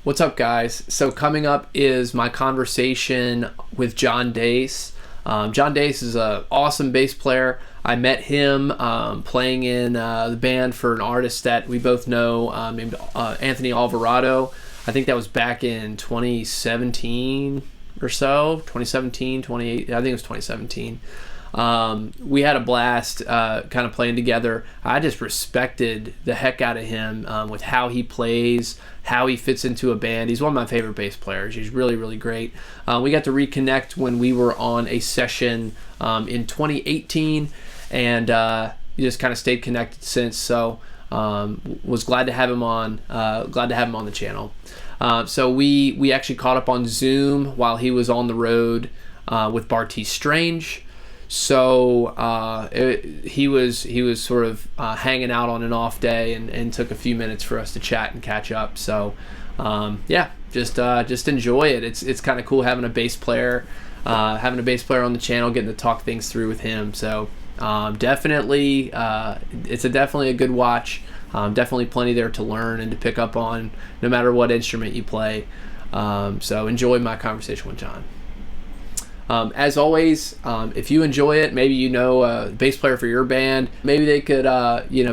What's up, guys? So coming up is my conversation with John Daise. John Daise is an awesome bass player. I met him playing in the band for an artist that we both know named Anthony Alvarado. I think that was back in 2017 or so, 2017, 28. I think it was 2017. We had a blast kind of playing together. I just respected the heck out of him with how he plays, how he fits into a band. He's one of my favorite bass players. He's really, really great. We got to reconnect when we were on a session in 2018, and just kind of stayed connected since. So was glad to have him on. Glad to have him on the channel. So we actually caught up on Zoom while he was on the road with Barty Strange. So he was sort of hanging out on an off day and took a few minutes for us to chat and catch up. So yeah, just enjoy it. It's kind of cool having a bass player on the channel, getting to talk things through with him. So definitely it's definitely a good watch. Definitely plenty there to learn and to pick up on, no matter what instrument you play. So enjoy my conversation with John. As always, if you enjoy it, maybe you know a bass player for your band, maybe they could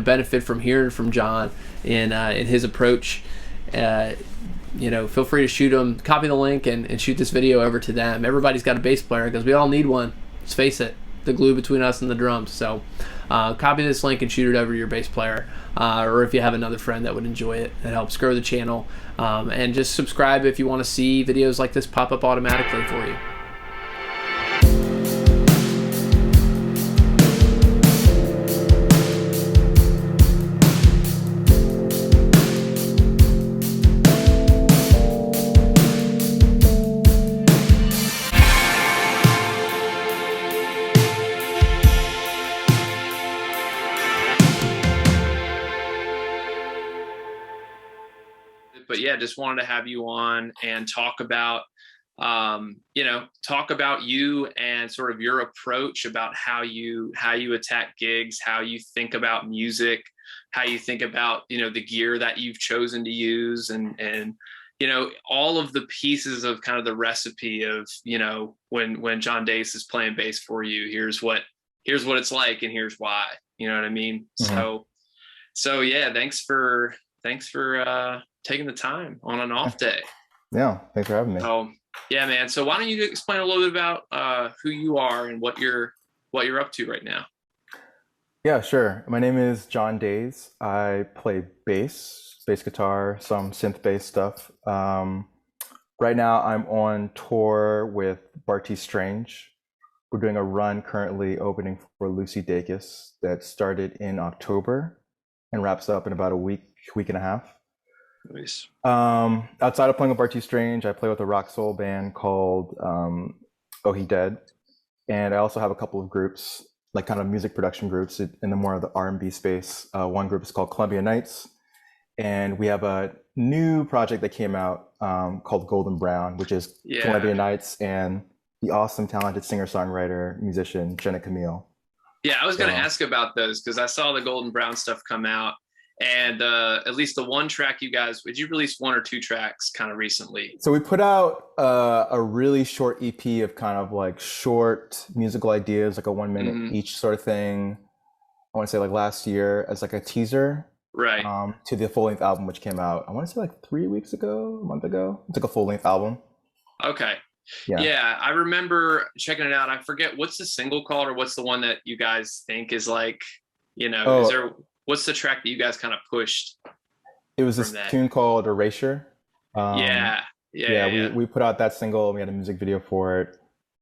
benefit from hearing from John in his approach. Feel free to shoot them, copy the link, and shoot this video over to them. Everybody's got a bass player because we all need one. Let's face it, the glue between us and the drums. So copy this link and shoot it over to your bass player, or if you have another friend that would enjoy it. It helps grow the channel. And just subscribe if you want to see videos like this pop up automatically for you. But yeah, just wanted to have you on and talk about you and sort of your approach about how you attack gigs, how you think about music, how you think about the gear that you've chosen to use, and all of the pieces of kind of the recipe of when John Daise is playing bass for you, here's what it's like and here's why, you know what I mean? Mm-hmm. So yeah, thanks for taking the time on an off day. Yeah, thanks for having me. Oh, yeah, man. So why don't you explain a little bit about who you are and what you're up to right now? Yeah, sure. My name is John Daise. I play bass guitar, some synth bass stuff. Right now I'm on tour with Barty Strange. We're doing a run currently opening for Lucy Dacus that started in October and wraps up in about a week and a half. Nice. Outside of playing with Barty Strange, I play with a rock soul band called Oh He Dead, and I also have a couple of groups, like kind of music production groups in the more of the R&B space. One group is called Columbia Nights, and we have a new project that came out called Golden Brown, which is Columbia Nights and the awesome, talented singer-songwriter, musician Jenna Camille. Yeah, I was going to ask about those because I saw the Golden Brown stuff come out. And at least the one track did you release one or two tracks kind of recently? So we put out a really short EP of kind of like short musical ideas, like a 1 minute each sort of thing. I want to say like last year as like a teaser, right? To the full length album, which came out, I want to say like 3 weeks ago, a month ago. It's like a full length album. Okay. Yeah, I remember checking it out. I forget what's the single called, or what's the one that you guys think is like, is there? What's the track that you guys kind of pushed? It was this tune called Erasure. We put out that single. We had a music video for it.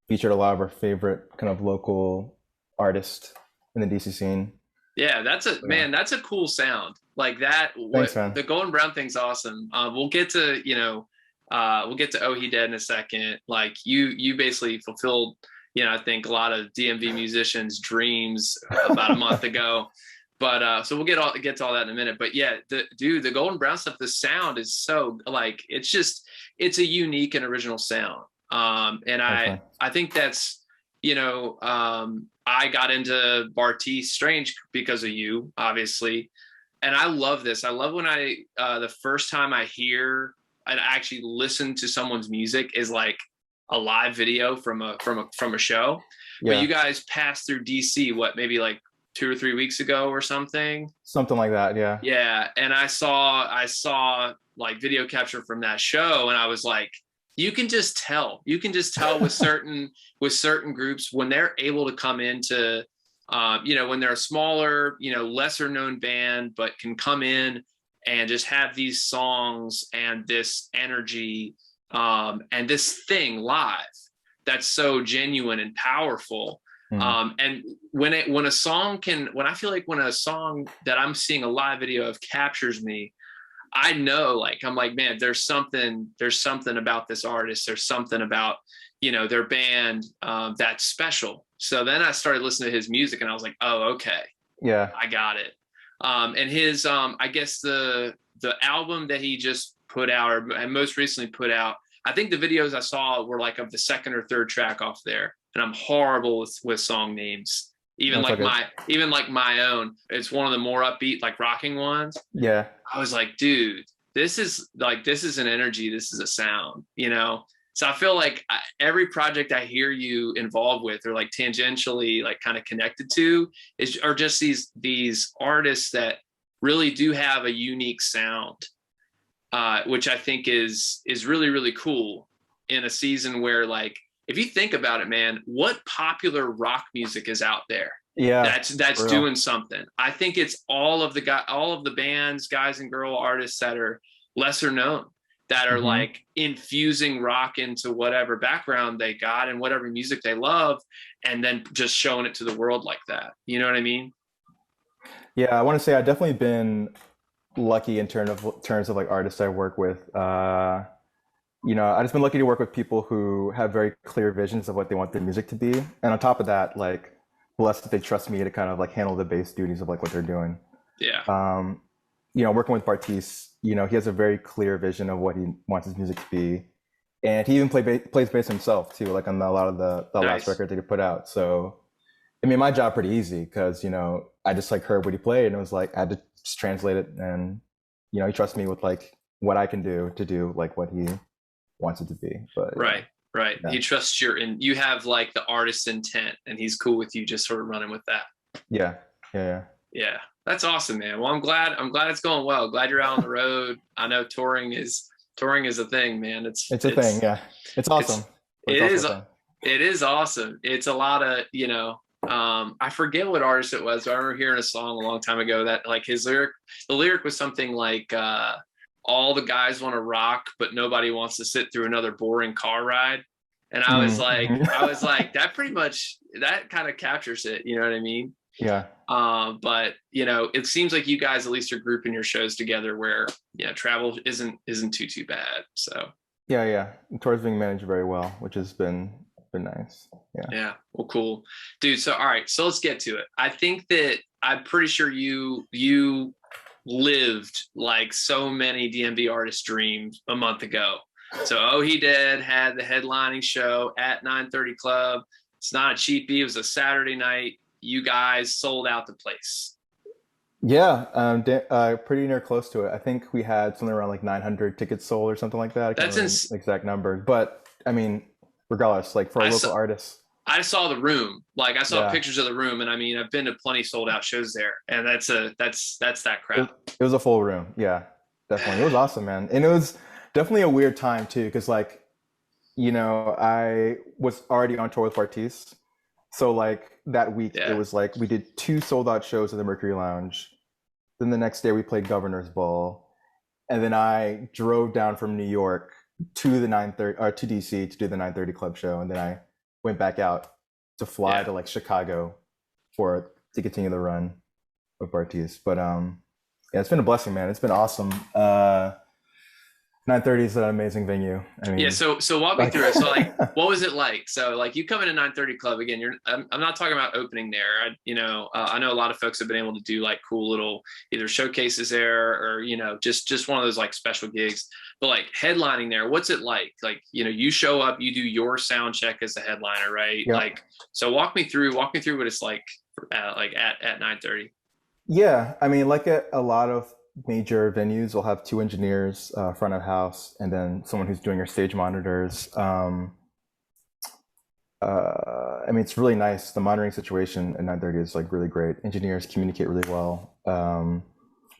Featured a lot of our favorite kind of local artists in the DC scene. Yeah, that's a cool sound. Like that. Thanks, man. The Golden Brown thing's awesome. We'll get to Oh He Dead in a second. Like you basically fulfilled, I think a lot of DMV musicians' dreams about a month ago. But so we'll get to all that in a minute. But yeah, the Golden Brown stuff, the sound is so like it's a unique and original sound. And I think that's I got into Barty Strange because of you, obviously, and I love this. I love when the first time I hear I'd actually listen to someone's music is like a live video from a show. But Yeah, you guys passed through DC, what, maybe like 2 or 3 weeks ago or something? something like that. Yeah, Yeah, and I saw like video capture from that show, and I was like, you can just tell with certain groups when they're able to come into, when they're a smaller, lesser known band, but can come in and just have these songs and this energy, and this thing live that's so genuine and powerful. mm. And when I feel like when a song that I'm seeing a live video of captures me, I know, like, I'm like, man, there's something about this artist. There's something about, their band, that's special. So then I started listening to his music and I was like, oh, okay, Yeah, I got it. And his, I guess the album that he just put out, or most recently put out, I think the videos I saw were like of the second or third track off there. And I'm horrible with song names. Even that's like okay. my own. It's one of the more upbeat, like rocking ones. Yeah, I was like, dude, this is an energy. This is a sound. So I feel like every project I hear you involved with, or like tangentially, like kind of connected to, are just these artists that really do have a unique sound, which I think is really, really cool in a season where, like, if you think about it, man, what popular rock music is out there yeah, that's for real. doing something? I think it's all of the bands, guys and girl artists that are lesser known, that are Hmm. like infusing rock into whatever background they got and whatever music they love, and then just showing it to the world like that. You know what I mean? Yeah, I want to say I've definitely been lucky in terms of like artists I work with. I just been lucky to work with people who have very clear visions of what they want their music to be, and on top of that, like blessed that they trust me to kind of like handle the bass duties of like what they're doing. Yeah. Um, Working with Bartis, he has a very clear vision of what he wants his music to be, and he even plays bass himself too, like on a lot of the last Nice. record that he put out. So it made my job pretty easy because I just like heard what he played and it was like I had to just translate it, and he trusts me with like what I can do to do like what he wants it to be. But Right. Right. yeah, He trusts and you have like the artist's intent, and he's cool with you just sort of running with that. yeah, yeah, yeah. Yeah, that's awesome, man. Well, I'm glad it's going well. Glad you're out on the road. I know touring is a thing, man. It's It's a thing. it's Yeah, it's awesome, it's but it it's also is a thing. it is awesome. It's a lot of, I forget what artist it was, but I remember hearing a song a long time ago that like the lyric was something like, all the guys want to rock, but nobody wants to sit through another boring car ride. And Mm-hmm. I was like, that pretty much, that kind of captures it. You know what I mean? Yeah, But it seems like you guys at least are grouping your shows together where, yeah, travel isn't too bad. So yeah, yeah. The tour's being managed very well, which has been nice. Yeah. yeah, well, cool, dude. So all right, so let's get to it. I think that I'm pretty sure you lived like so many DMV artist dreams a month ago. So Oh He Dead had the headlining show at 9:30 Club. It's not a cheapie. It was a Saturday night. You guys sold out the place. Yeah, pretty near close to it. I think we had something around like 900 tickets sold or something like that. I can't That's remember ins- the exact number, but I mean, regardless, like for a I local saw artist, I saw the room. Like I saw yeah, pictures of the room, and I mean I've been to plenty sold out shows there, and that's that it, crowd. it was a full room. Yeah, definitely. It was awesome, man. And it was definitely a weird time too, because like, I was already on tour with Bartis. So like that week, it Yeah, was like we did two sold out shows at the Mercury Lounge. Then the next day we played Governor's Ball. And then I drove down from New York to the 9:30 or to DC to do the 9:30 Club show. And then I went back out to fly yeah. to like Chicago to continue the run of Bartis. But yeah, it's been a blessing, man. It's been awesome. 9:30 is an amazing venue. I Yeah, mean, so walk me like through it. So like, what was it like? So like, you come in at 9:30 Club again. I'm not talking about opening there. I know a lot of folks have been able to do like cool little either showcases there or just one of those like special gigs. But like headlining there, what's it like? Like you show up, you do your sound check as the headliner, right? yeah. Like, so walk me through what it's like at 9:30. Yeah, I mean, like a lot of major venues will have two engineers, front of house, and then someone who's doing your stage monitors. I mean, it's really nice. The monitoring situation at 9:30 is like really great. Engineers communicate really well.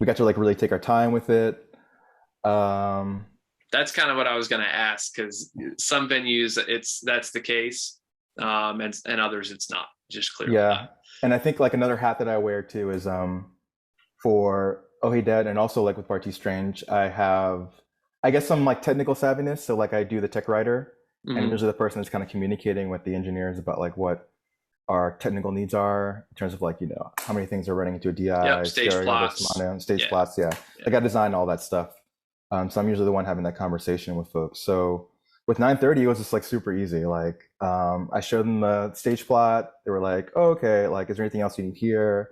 We got to like really take our time with it. Um, That's kind of what I was going to ask, because some venues that's the case, and others it's not. Just clearly yeah, not. and I think like another hat that I wear too is for Oh Hey Dad, and also like with Barty Strange, I have, I guess, some like technical savviness. So like I do the tech writer, and Hmm. usually the person that's kind of communicating with the engineers about like what our technical needs are in terms of like, how many things are running into a Yep. DI, Stage stereo versus plots. mono, stage Yeah. plots. Yeah, Yeah. like I design all that stuff. So I'm usually the one having that conversation with folks. So with 9:30, it was just like super easy. Like I showed them the stage plot. They were like, oh, okay, like, is there anything else you need here?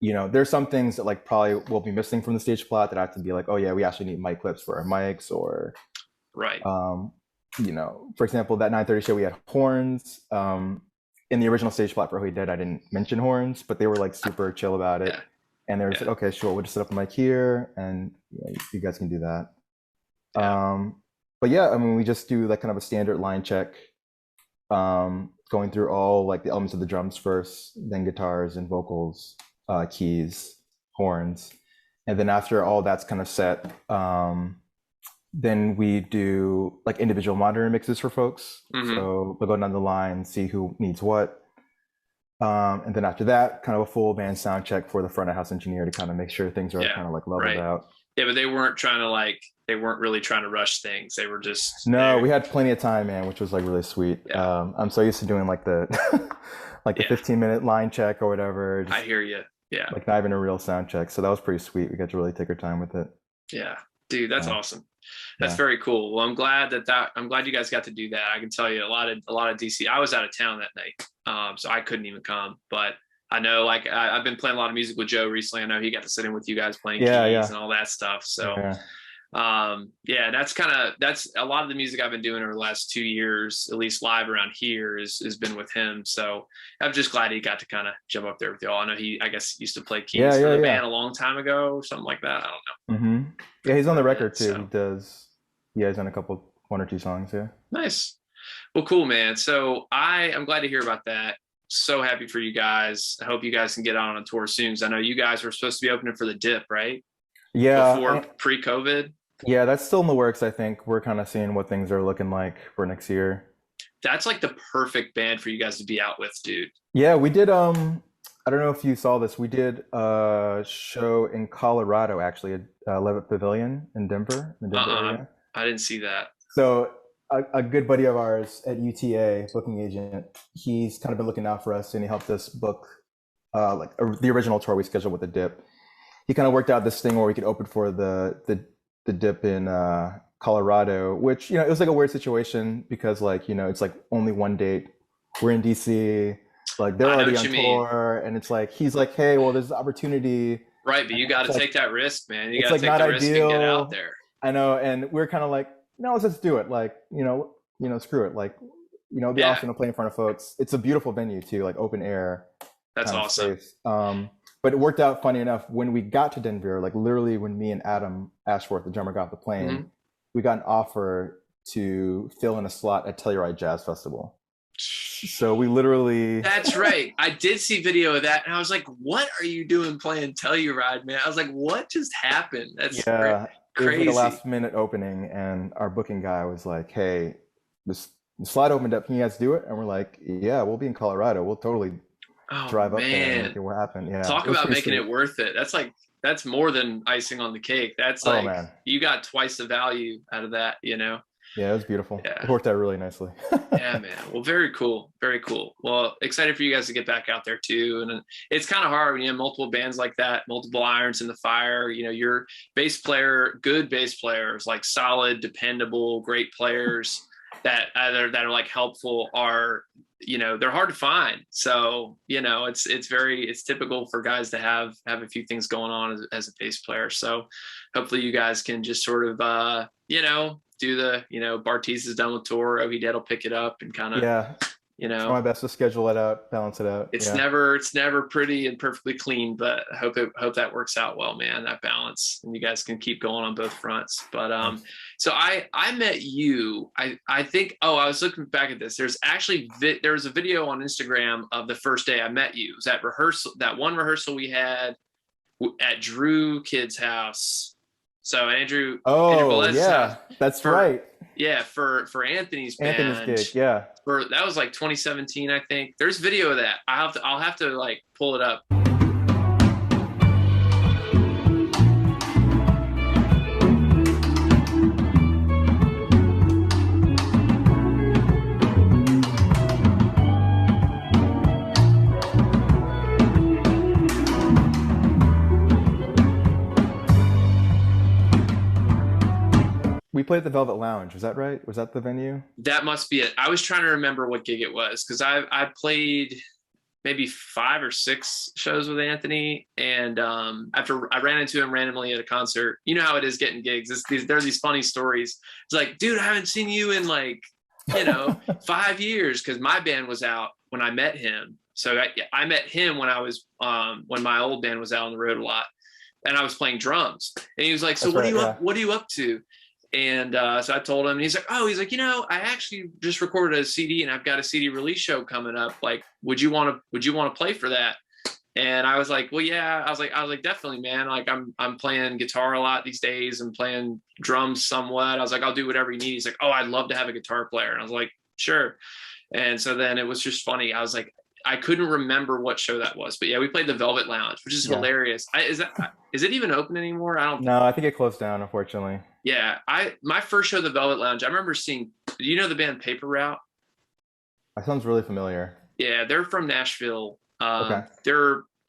There's some things that like probably will be missing from the stage plot that I have to be like, oh yeah, we actually need mic clips for our mics, or Right. um, for example, that 9:30 show we had horns. In the original stage plot for Who He Dead, I didn't mention horns, but they were like super chill about it. Yeah. And they were just Yeah. like, okay, sure, we'll just set up a mic here, and you guys can do that. Yeah. But yeah, I mean, we just do like kind of a standard line check, going through all like the elements of the drums first, then guitars and vocals, keys, horns, and then after all that's kind of set, then we do like individual monitor mixes for folks. Hmm. So we'll go down the line, see who needs what. And then after that, kind of a full band sound check for the front of house engineer to kind of make sure things are Yeah. kind of like leveled Right. out. Yeah, but they weren't really trying to rush things. They were just No, there. we had plenty of time, man, which was like really sweet. Yeah. I'm so used to doing like the like the Yeah. 15-minute line check or whatever, I just hear you. Yeah. like not even a real sound check. So that was pretty sweet. We got to really take our time with it. Yeah. Dude, that's Yeah. awesome. That's Yeah. very cool. Well, I'm glad you guys got to do that. I can tell you a lot of DC. I was out of town that night. So I couldn't even come, but I know like I've been playing a lot of music with Joe recently. I know he got to sit in with you guys playing Yeah, keys yeah, and all that stuff. So yeah. yeah, that's a lot of the music I've been doing over the last 2 years, at least live around here, has been with him. So I'm just glad he got to kind of jump up there with y'all. I know I guess used to play Yeah, keys for yeah, the yeah. band a long time ago or something like that. I don't know. Hmm. Yeah, he's on the Part of it. record too. He So does. Yeah, he's on one or two songs. Yeah. nice. Well, cool, man. So I'm glad to hear about that. So happy for you guys. I hope you guys can get on a tour soon. 'Cause I know you guys were supposed to be opening for the Dip, right? Before Yeah, pre-COVID. yeah, that's still in the works. I think we're kind of seeing what things are looking like for next year. That's like the perfect band for you guys to be out with, dude. Yeah, we did. I don't know if you saw this. We did a show in Colorado, actually, at Levitt Pavilion in Denver, the Denver Uh-uh. area. I didn't see that. So a good buddy of ours at UTA, booking agent, he's kind of been looking out for us, and he helped us book the original tour we scheduled with the Dip. He kind of worked out this thing where we could open for the Dip in Colorado, which it was like a weird situation because like it's like only one date. We're in DC, like they're I know already what on you mean. tour, and it's like he's like, hey, well, there's an opportunity. Right, but you got It's to like take that risk, man. You it's got to like take not the risk and get out ideal. there. I know, and we're kind of like, no, let's just do it. Like screw it. Like it'd be Yeah, awesome to play in front of folks. It's a beautiful venue too, like open air that's kind of awesome. space. But it worked out funny enough when we got to Denver, like literally when me and Adam Ashworth, the drummer, got off the plane, Hmm. we got an offer to fill in a slot at Telluride Jazz Festival. So we literally, That's right. I did see video of that, and I was like, "What are you doing playing Telluride, man?" I was like, "What just happened?" That's yeah, it was like a crazy. last minute opening, and our booking guy was like, "Hey, this the slot opened up. Can you guys do it?" And we're like, "Yeah, we'll be in Colorado. We'll totally Oh drive up there and make man, it what happened." Yeah, talk it was about pretty making sweet. it worth it. That's more than icing on the cake. That's Oh like man, you got twice the value out of that, you know? yeah, it was beautiful. It Yeah. worked out really nicely. Yeah, man. Well, very cool. Very cool. Well, excited for you guys to get back out there too. And it's kind of hard when you have multiple bands like that, multiple irons in the fire. Your bass player, good bass players, like solid, dependable, great players that are like helpful are, they're hard to find. So, it's typical for guys to have a few things going on as a bass player. So hopefully you guys can just sort of, do the, Bartiz is done with tour. Oh, he will pick it up and kind of, Yeah, you Try my know. best to schedule it out, balance it out. Yeah. It's never pretty and perfectly clean, but I hope that works out well, man. That balance, and you guys can keep going on both fronts. But Thanks. so I met you. I think, oh, I was looking back at this. There's actually there was a video on Instagram of the first day I met you. It was that rehearsal, that one rehearsal we had at Drew Kid's house. So Andrew Oh, Velez's house yeah, that's for right. yeah for Anthony's Anthony's band. gig. Yeah. For that was like 2017, I think. There's video of that. I'll have to like pull it up. We played at the Velvet Lounge. Was that right? Was that the venue? That must be it. I was trying to remember what gig it was because I played maybe 5 or 6 shows with Anthony, and after I ran into him randomly at a concert. You know how it is getting gigs. There's these funny stories. It's like, dude, I haven't seen you in like 5 years because my band was out when I met him. So I met him when I was when my old band was out on the road a lot, and I was playing drums. And he was like, "So That's right. Yeah. what are you up to?" And so I told him, and he's like, I actually just recorded a CD, and I've got a CD release show coming up. Like, would you want to play for that? And I was like, well, yeah. I was like, definitely, man. Like, I'm playing guitar a lot these days and playing drums somewhat. I was like, I'll do whatever you need. He's like, oh, I'd love to have a guitar player. And I was like, sure. And so then it was just funny. I was like, I couldn't remember what show that was, but yeah, we played the Velvet Lounge, which is Yeah. hilarious. Is it even open anymore? I don't. No, I think it closed down, unfortunately. Yeah, my first show, the Velvet Lounge. I remember seeing. Do you know the band Paper Route? That sounds really familiar. Yeah, they're from Nashville. Okay.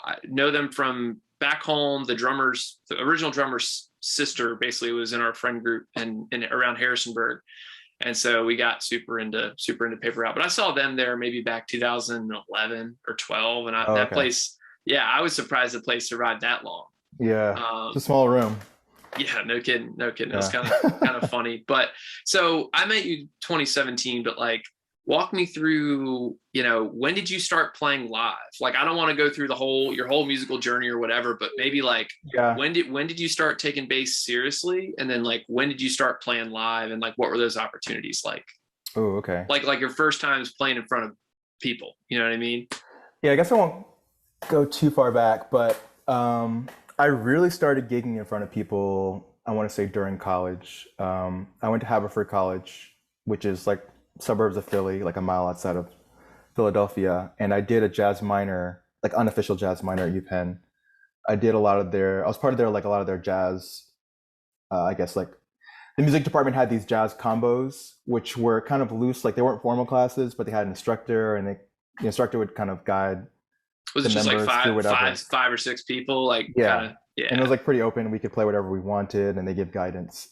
I know them from back home. The original drummer's sister, basically was in our friend group and around Harrisonburg, and so we got super into Paper Route. But I saw them there maybe back 2011 or 12, and Oh, that okay. place. Yeah, I was surprised the place survived that long. Yeah. It's a Um, small room. Yeah, no kidding, no kidding. It was Yeah. kind of funny. But so I met you 2017, but like walk me through, when did you start playing live? Like I don't want to go through your whole musical journey or whatever, but maybe like Yeah. when did you start taking bass seriously? And then like when did you start playing live and like what were those opportunities like? Oh, okay. Like your first times playing in front of people, you know what I mean? Yeah, I guess I won't go too far back, but I really started gigging in front of people, I want to say during college. I went to Haverford College, which is like suburbs of Philly, like a mile outside of Philadelphia. And I did a jazz minor, like unofficial jazz minor at UPenn. I was part of their, like a lot of their jazz, I guess like the music department had these jazz combos, which were kind of loose, like they weren't formal classes, but they had an instructor and the instructor would kind of guide Was the it just like members through whatever. 5 or 6 people, like kind Yeah. of, And it yeah. was like pretty open. We could play whatever we wanted and they give guidance.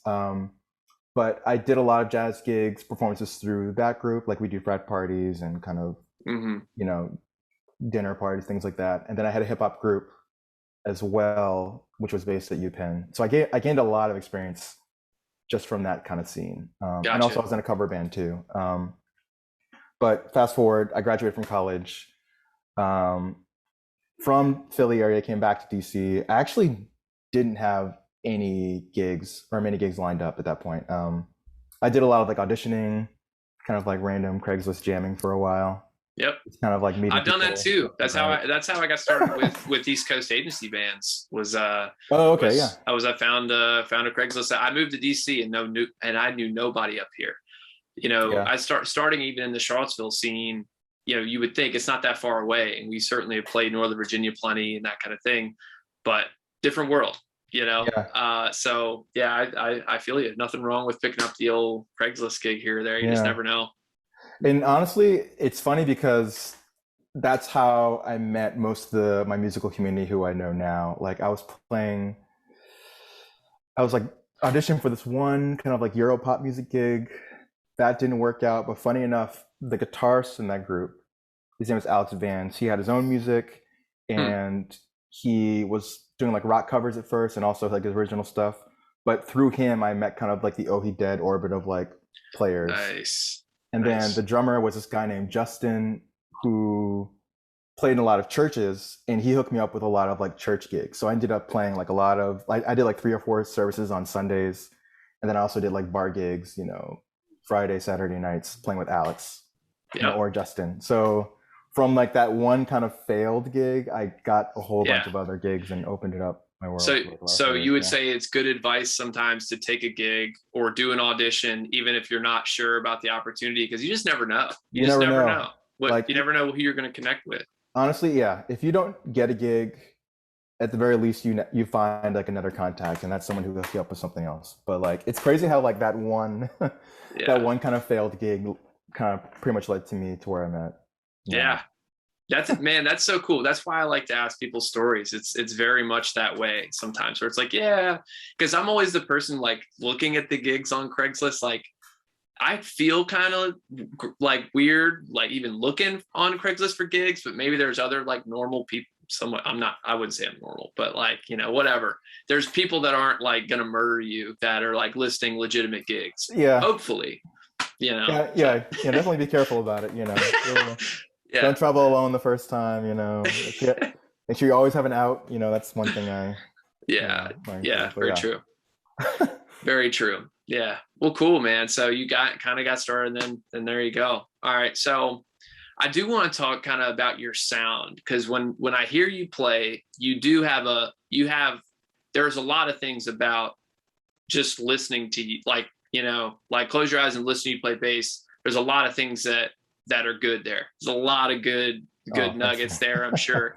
But I did a lot of jazz gigs, performances through that group. Like we do frat parties and kind of, Hmm. you know, dinner parties, things like that. And then I had a hip hop group as well, which was based at UPenn. So I gained a lot of experience just from that kind of scene. And also Gotcha. I was in a cover band too. But fast forward, I graduated from college. Um, from Philly area, came back to DC. I actually didn't have any gigs or many gigs lined up at that point. I did a lot of like auditioning, kind of like random Craigslist jamming for a while. Yep. It's kind of like meeting I've done that people. too. Right. That's how I got started with East Coast agency bands. Oh, okay, yeah, I found a Craigslist. I moved to DC and I knew nobody up here. yeah, I starting even in the Charlottesville scene. You would think it's not that far away, and we certainly have played Northern Virginia plenty and that kind of thing, but different world. yeah. So yeah, I feel you. Nothing wrong with picking up the old Craigslist gig here or there. You just Yeah. never know. And honestly, it's funny because that's how I met most of my musical community who I know now. Like I was like auditioning for this one kind of like Euro pop music gig. That didn't work out, but funny enough, the guitarist in that group, his name is Alex Vance. He had his own music, Hmm. and he was doing like rock covers at first, and also like his original stuff. But through him, I met kind of like the Oh He Dead orbit of like players. Nice. And then the Nice. drummer was this guy named Justin who played in a lot of churches, and he hooked me up with a lot of like church gigs. So I ended up playing like a lot of like I did like 3 or 4 services on Sundays, and then I also did like bar gigs, Friday, Saturday nights playing with Alex, Yeah. or Justin. So from like that one kind of failed gig, I got a whole bunch Yeah. of other gigs and opened it up my world So, to like a lot of so you players. would Yeah. say it's good advice sometimes to take a gig or do an audition, even if you're not sure about the opportunity, because you just never know. You just never never know. know what Like you never know who you're going to connect with. honestly, yeah. If you don't get a gig, at the very least, you find like another contact, and that's someone who hooks you up with something else. But like, it's crazy how like that one, that Yeah. one kind of failed gig, kind of pretty much led to me to where I'm at. Yeah. That's so cool. That's why I like to ask people stories. It's very much that way sometimes, where it's like, yeah, because I'm always the person like looking at the gigs on Craigslist, like I feel kind of like weird, like even looking on Craigslist for gigs, but maybe there's other like normal people. Somewhat, I wouldn't say I'm normal, but like, whatever. There's people that aren't like going to murder you that are like listing legitimate gigs. Yeah. Hopefully, Yeah. Definitely be careful about it. Yeah. Don't travel alone the first time. Make sure you always have an out. That's one thing I. Yeah. But Very true. Very true. Yeah. Well, cool, man. So you got started, and there you go. All right. So I do want to talk kind of about your sound, because when I hear you play, there's a lot of things about just listening to you, like close your eyes and listen to you play bass. There's a lot of things that are good there. There's a lot of good nuggets there, I'm sure.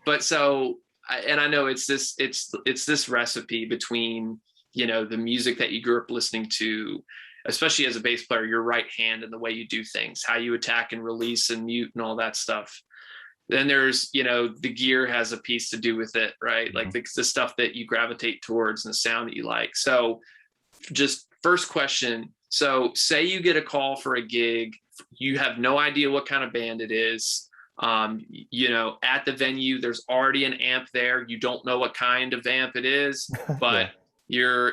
But so, and I know it's this recipe between, the music that you grew up listening to, especially as a bass player, your right hand and the way you do things, how you attack and release and mute and all that stuff. Then there's, the gear has a piece to do with it, right? Mm-hmm. Like the stuff that you gravitate towards and the sound that you like. So just first question. So say you get a call for a gig, you have no idea what kind of band it is. At the venue, there's already an amp there. You don't know what kind of amp it is, but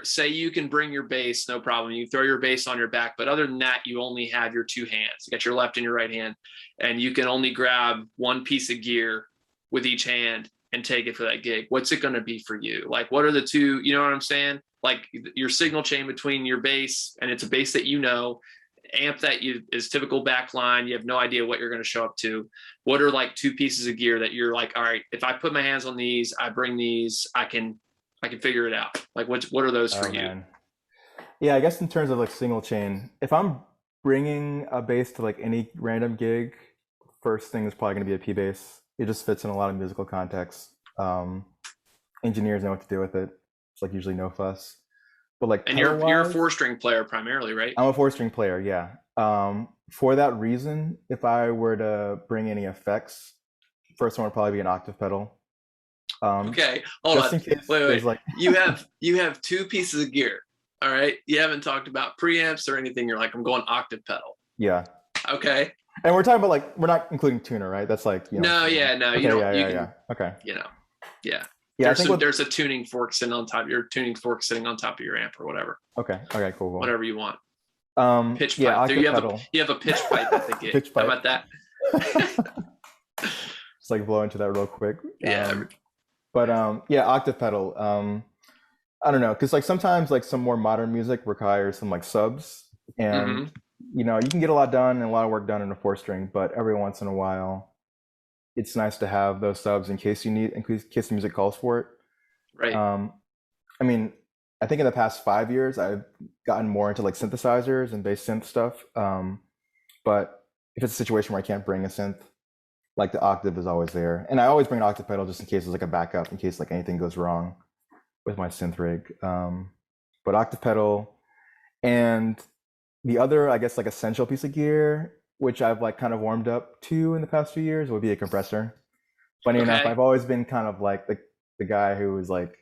say you can bring your bass, no problem. You throw your bass on your back, but other than that, you only have your two hands. You got your left and your right hand, and you can only grab one piece of gear with each hand and take it for that gig. What's it going to be for you? Like, what are the two, you know what I'm saying? Like your signal chain between your bass, and it's a bass that amp that is typical backline. You have no idea what you're going to show up to. What are like two pieces of gear that you're like, all right, if I put my hands on these, I bring these, I can figure it out. Like what are those for you? Man. Yeah, I guess in terms of like single chain, if I'm bringing a bass to like any random gig, first thing is probably going to be a P bass. It just fits in a lot of musical contexts. Engineers know what to do with it. It's like usually no fuss. But like, and you're a 4-string player primarily, right? I'm a 4-string player, yeah. For that reason, if I were to bring any effects, first one would probably be an octave pedal. Okay, hold on. Wait. Like... you have two pieces of gear. All right, you haven't talked about preamps or anything. You're like, I'm going octave pedal. Yeah. Okay. And we're talking about like, we're not including tuner, right? That's like, no. Okay, Okay. Yeah. Yeah, there's a tuning fork sitting on top. Your tuning fork sitting on top of your amp or whatever. Okay. Cool. Whatever you want. Pitch yeah, pipe. You have a pitch pipe at the gig. Pitch pipe. How about that? Just like blow into that real quick. Yeah. Yeah, octave pedal. I don't know, because like sometimes like some more modern music requires some like subs, and you can get a lot done and a lot of work done in a 4-string, but every once in a while, it's nice to have those subs in case the music calls for it. Right. I mean, I think in the past 5 years, I've gotten more into like synthesizers and bass synth stuff. But if it's a situation where I can't bring a synth, like the octave is always there. And I always bring an octave pedal just in case there's like a backup, in case like anything goes wrong with my synth rig. But octave pedal, and the other, I guess, like essential piece of gear, which I've like kind of warmed up to in the past few years, would be a compressor. Funny enough, I've always been kind of like the guy who is like,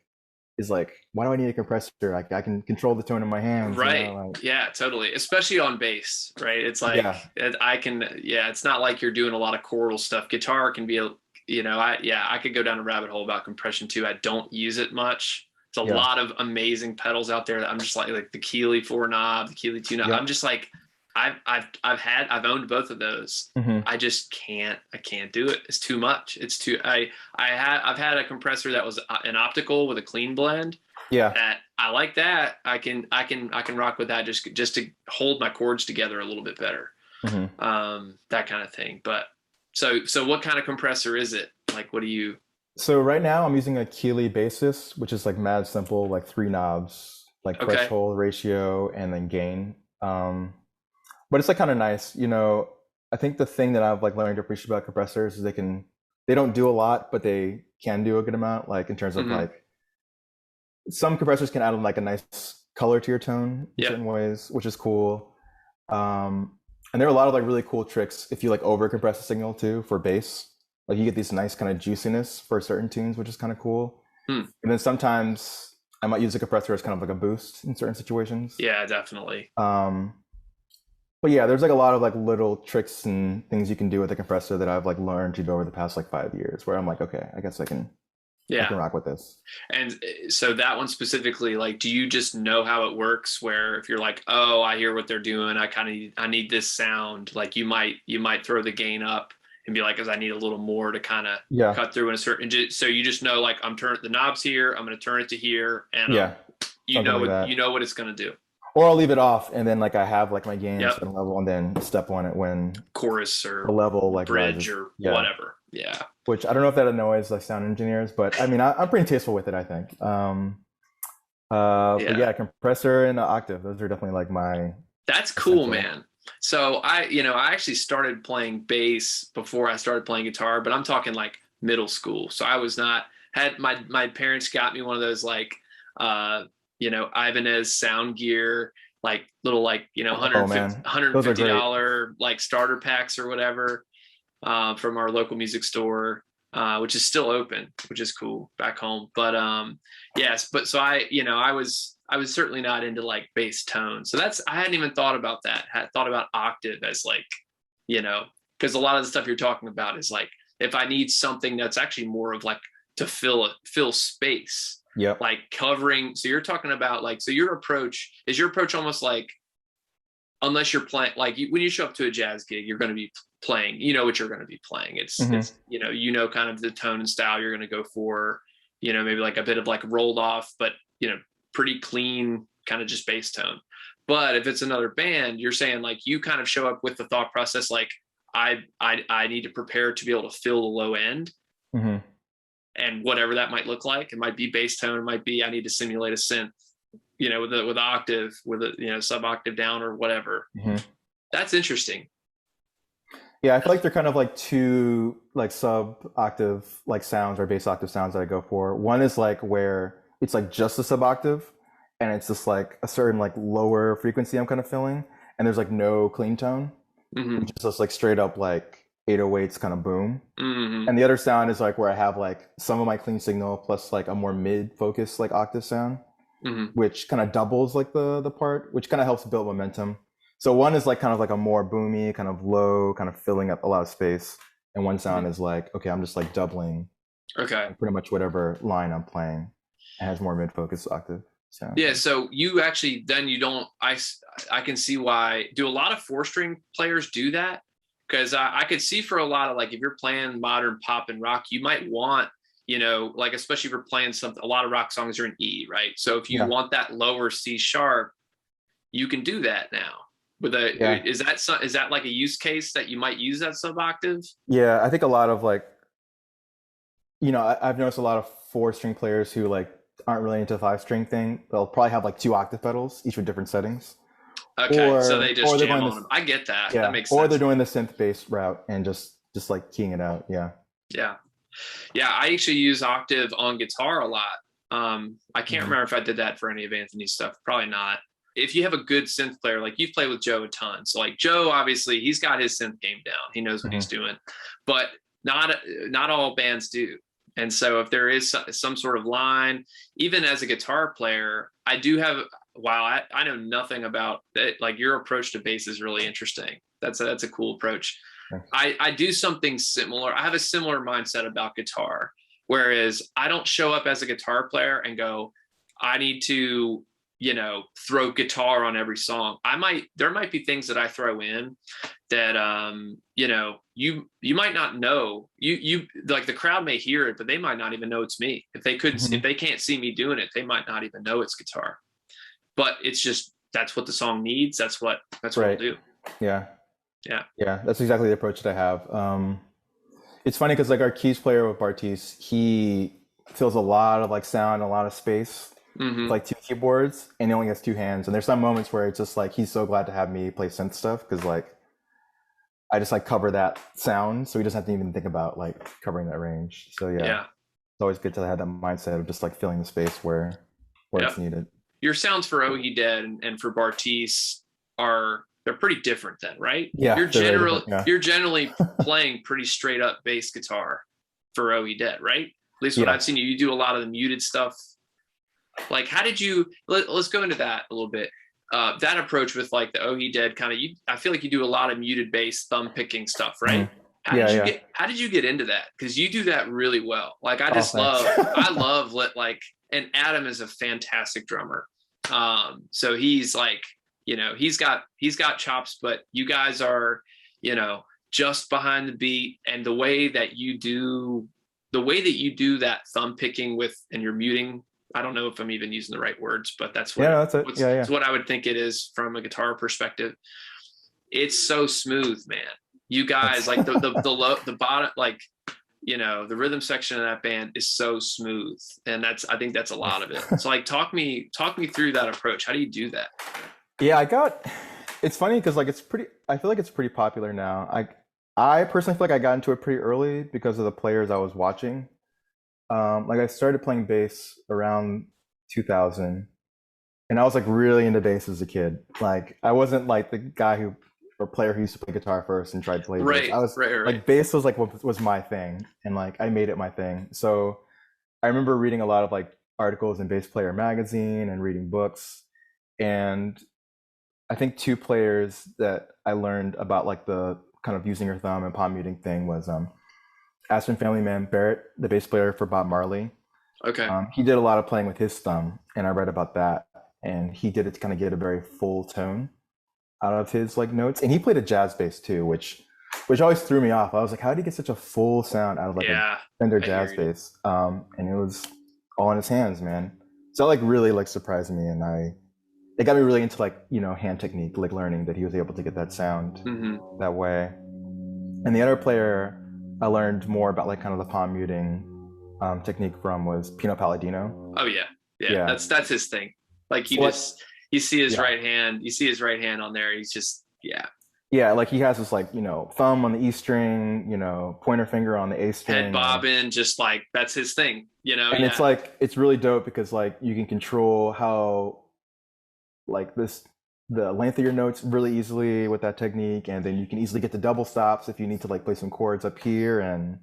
why do I need a compressor? Like I can control the tone in my hands. Right. Yeah, totally. Especially on bass, right? It's like, it's not like you're doing a lot of choral stuff. Guitar can be, I could go down a rabbit hole about compression too. I don't use it much. It's a lot of amazing pedals out there that I'm just like the Keeley 4 knob, the Keeley 2 knob. I'm just like, I've owned both of those. I just I can't do it. It's too much. It's too, I've had a compressor that was an optical with a clean blend. Yeah. That I like that. I can rock with that just to hold my chords together a little bit better. That kind of thing. But so what kind of compressor is it? Like, what do you? So right now I'm using a Keeley bassist, which is like mad simple, like 3 knobs, like threshold, ratio, and then gain. But it's like kind of nice, you know. I think the thing that I've like learned to appreciate about compressors is they don't do a lot, but they can do a good amount. Like in terms of like some compressors can add like a nice color to your tone in certain ways, which is cool. And there are a lot of like really cool tricks if you like over compress a signal too for bass. Like you get these nice kind of juiciness for certain tunes, which is kind of cool. And then sometimes I might use a compressor as kind of like a boost in certain situations. Yeah, definitely. But yeah, there's like a lot of like little tricks and things you can do with the compressor that I've like learned to do over the past like 5 years, where I'm like, okay, I guess I can rock with this. And so that one specifically, like, do you just know how it works? Where if you're like, oh, I hear what they're doing, I need this sound. Like you might throw the gain up and be like, because I need a little more to kind of cut through in a certain. So you just know, like, I'm turning the knobs here. I'm going to turn it to here, and you know what it's going to do. Or I'll leave it off, and then like I have like my gain at a level, and then step on it when chorus or the level like bridge rises. or whatever. Yeah. Which I don't know if that annoys like sound engineers, but I mean I'm pretty tasteful with it, I think. But yeah, compressor and octave, those are definitely like my. That's cool, man. So I actually started playing bass before I started playing guitar, but I'm talking like middle school. So I was not had my parents got me one of those like Ibanez sound gear, like little like $150 like starter packs or whatever from our local music store, which is still open, which is cool back home. But so I was certainly not into like bass tone. So I hadn't even thought about that. I had thought about octave as like, because a lot of the stuff you're talking about is like, if I need something that's actually more of like to fill space. Yeah. Like covering. So you're talking about like, so your approach almost like, unless you're playing, like when you show up to a jazz gig, you're going to be playing, what you're going to be playing. It's kind of the tone and style you're going to go for, maybe like a bit of like rolled off, but, pretty clean kind of just bass tone. But if it's another band, you're saying like, you kind of show up with the thought process, like I need to prepare to be able to fill the low end. And whatever that might look like, it might be bass tone, it might be I need to simulate a synth, with octave, with a sub octave down or whatever. That's interesting. Yeah, I feel like they're kind of like two like sub octave like sounds or bass octave sounds that I go for. One is like where it's like just a sub octave, and it's just like a certain like lower frequency I'm kind of feeling, and there's like no clean tone, just like straight up like 808s kind of boom. And the other sound is like where I have like some of my clean signal plus like a more mid focus like octave sound, which kind of doubles like the part, which kind of helps build momentum. So one is like kind of like a more boomy, kind of low, kind of filling up a lot of space, and one sound is like, okay, I'm just like doubling pretty much whatever line I'm playing. It has more mid focus octave sound. Yeah, so you actually then you don't I can see why. Do a lot of 4-string players do that? Because I could see for a lot of like, if you're playing modern pop and rock, you might want, like, especially if you're playing a lot of rock songs are in E, right? So if you want that lower C sharp, you can do that now. Is that like a use case that you might use that sub octave? Yeah, I think a lot of like, I've noticed a lot of 4-string players who like aren't really into 5-string thing. They'll probably have like 2 octave pedals, each with different settings. Okay, so they just jam on them. I get that. Yeah, that makes sense. Or they're doing the synth bass route and just like keying it out. Yeah. I actually use octave on guitar a lot. I can't remember if I did that for any of Anthony's stuff. Probably not. If you have a good synth player, like you've played with Joe a ton, so like Joe, obviously he's got his synth game down. He knows what he's doing, but not all bands do. And so if there is some sort of line, even as a guitar player, I do have. Wow, I know nothing about that. Like your approach to bass is really interesting. That's a cool approach. I do something similar. I have a similar mindset about guitar, whereas I don't show up as a guitar player and go, I need to, you know, throw guitar on every song. There might be things that I throw in that, you know, you might not know. You like the crowd may hear it, but they might not even know it's me. If they can't see me doing it, they might not even know it's guitar. But it's just, that's what the song needs. That's what I'll do. Yeah. Yeah. Yeah. That's exactly the approach that I have. It's funny because like our keys player with Bartis, he fills a lot of like sound, a lot of space, like 2 keyboards, and he only has 2 hands. And there's some moments where it's just like he's so glad to have me play synth stuff because like I just like cover that sound, so he doesn't have to even think about like covering that range. So yeah. It's always good to have that mindset of just like filling the space where it's needed. Your sounds for Oh He Dead and for Bartis they're pretty different then, right? Yeah. You're generally playing pretty straight up bass guitar for Oh He Dead, right? At least what I've seen you do a lot of the muted stuff. Like, how did you, let's go into that a little bit. That approach with like the Oh He Dead kind of, I feel like you do a lot of muted bass, thumb picking stuff, right? How did you get into that? Because you do that really well. Like, I just love and Adam is a fantastic drummer. So he's like, you know, he's got chops, but you guys are, you know, just behind the beat, and the way that you do that thumb picking and you're muting. I don't know if I'm even using the right words, but that's what it's what I would think it is from a guitar perspective. It's so smooth, man. You guys like the bottom, like, you know, the rhythm section of that band is so smooth, and I think that's a lot of it. So like, talk me through that approach. How do you do that? Yeah, it's funny because like I feel like it's pretty popular now. I personally feel like I got into it pretty early because of the players I was watching. Like I started playing bass around 2000, and I was like really into bass as a kid. Like I wasn't like the guy or player who used to play guitar first and tried to play bass. I was like, bass was like what was my thing, and like I made it my thing. So I remember reading a lot of like articles in Bass Player magazine and reading books, and I think 2 players that I learned about like the kind of using your thumb and palm muting thing was Aspen Family Man Barrett, the bass player for Bob Marley. Okay. He did a lot of playing with his thumb, and I read about that, and he did it to kind of get a very full tone out of his like notes. And he played a jazz bass too, which always threw me off. I was like, how did he get such a full sound out of like a Fender jazz bass? And it was all in his hands, man. So like really like surprised me, and it got me really into like, you know, hand technique, like learning that he was able to get that sound that way. And the other player I learned more about like kind of the palm muting technique from was Pino Palladino. Oh yeah. That's his thing. Like you see his right hand on there. He's just like he has this like, you know, thumb on the E string, you know, pointer finger on the A string, head bobbing, just like that's his thing, you know. And it's like, it's really dope because like you can control how like the length of your notes really easily with that technique, and then you can easily get to double stops if you need to like play some chords up here. And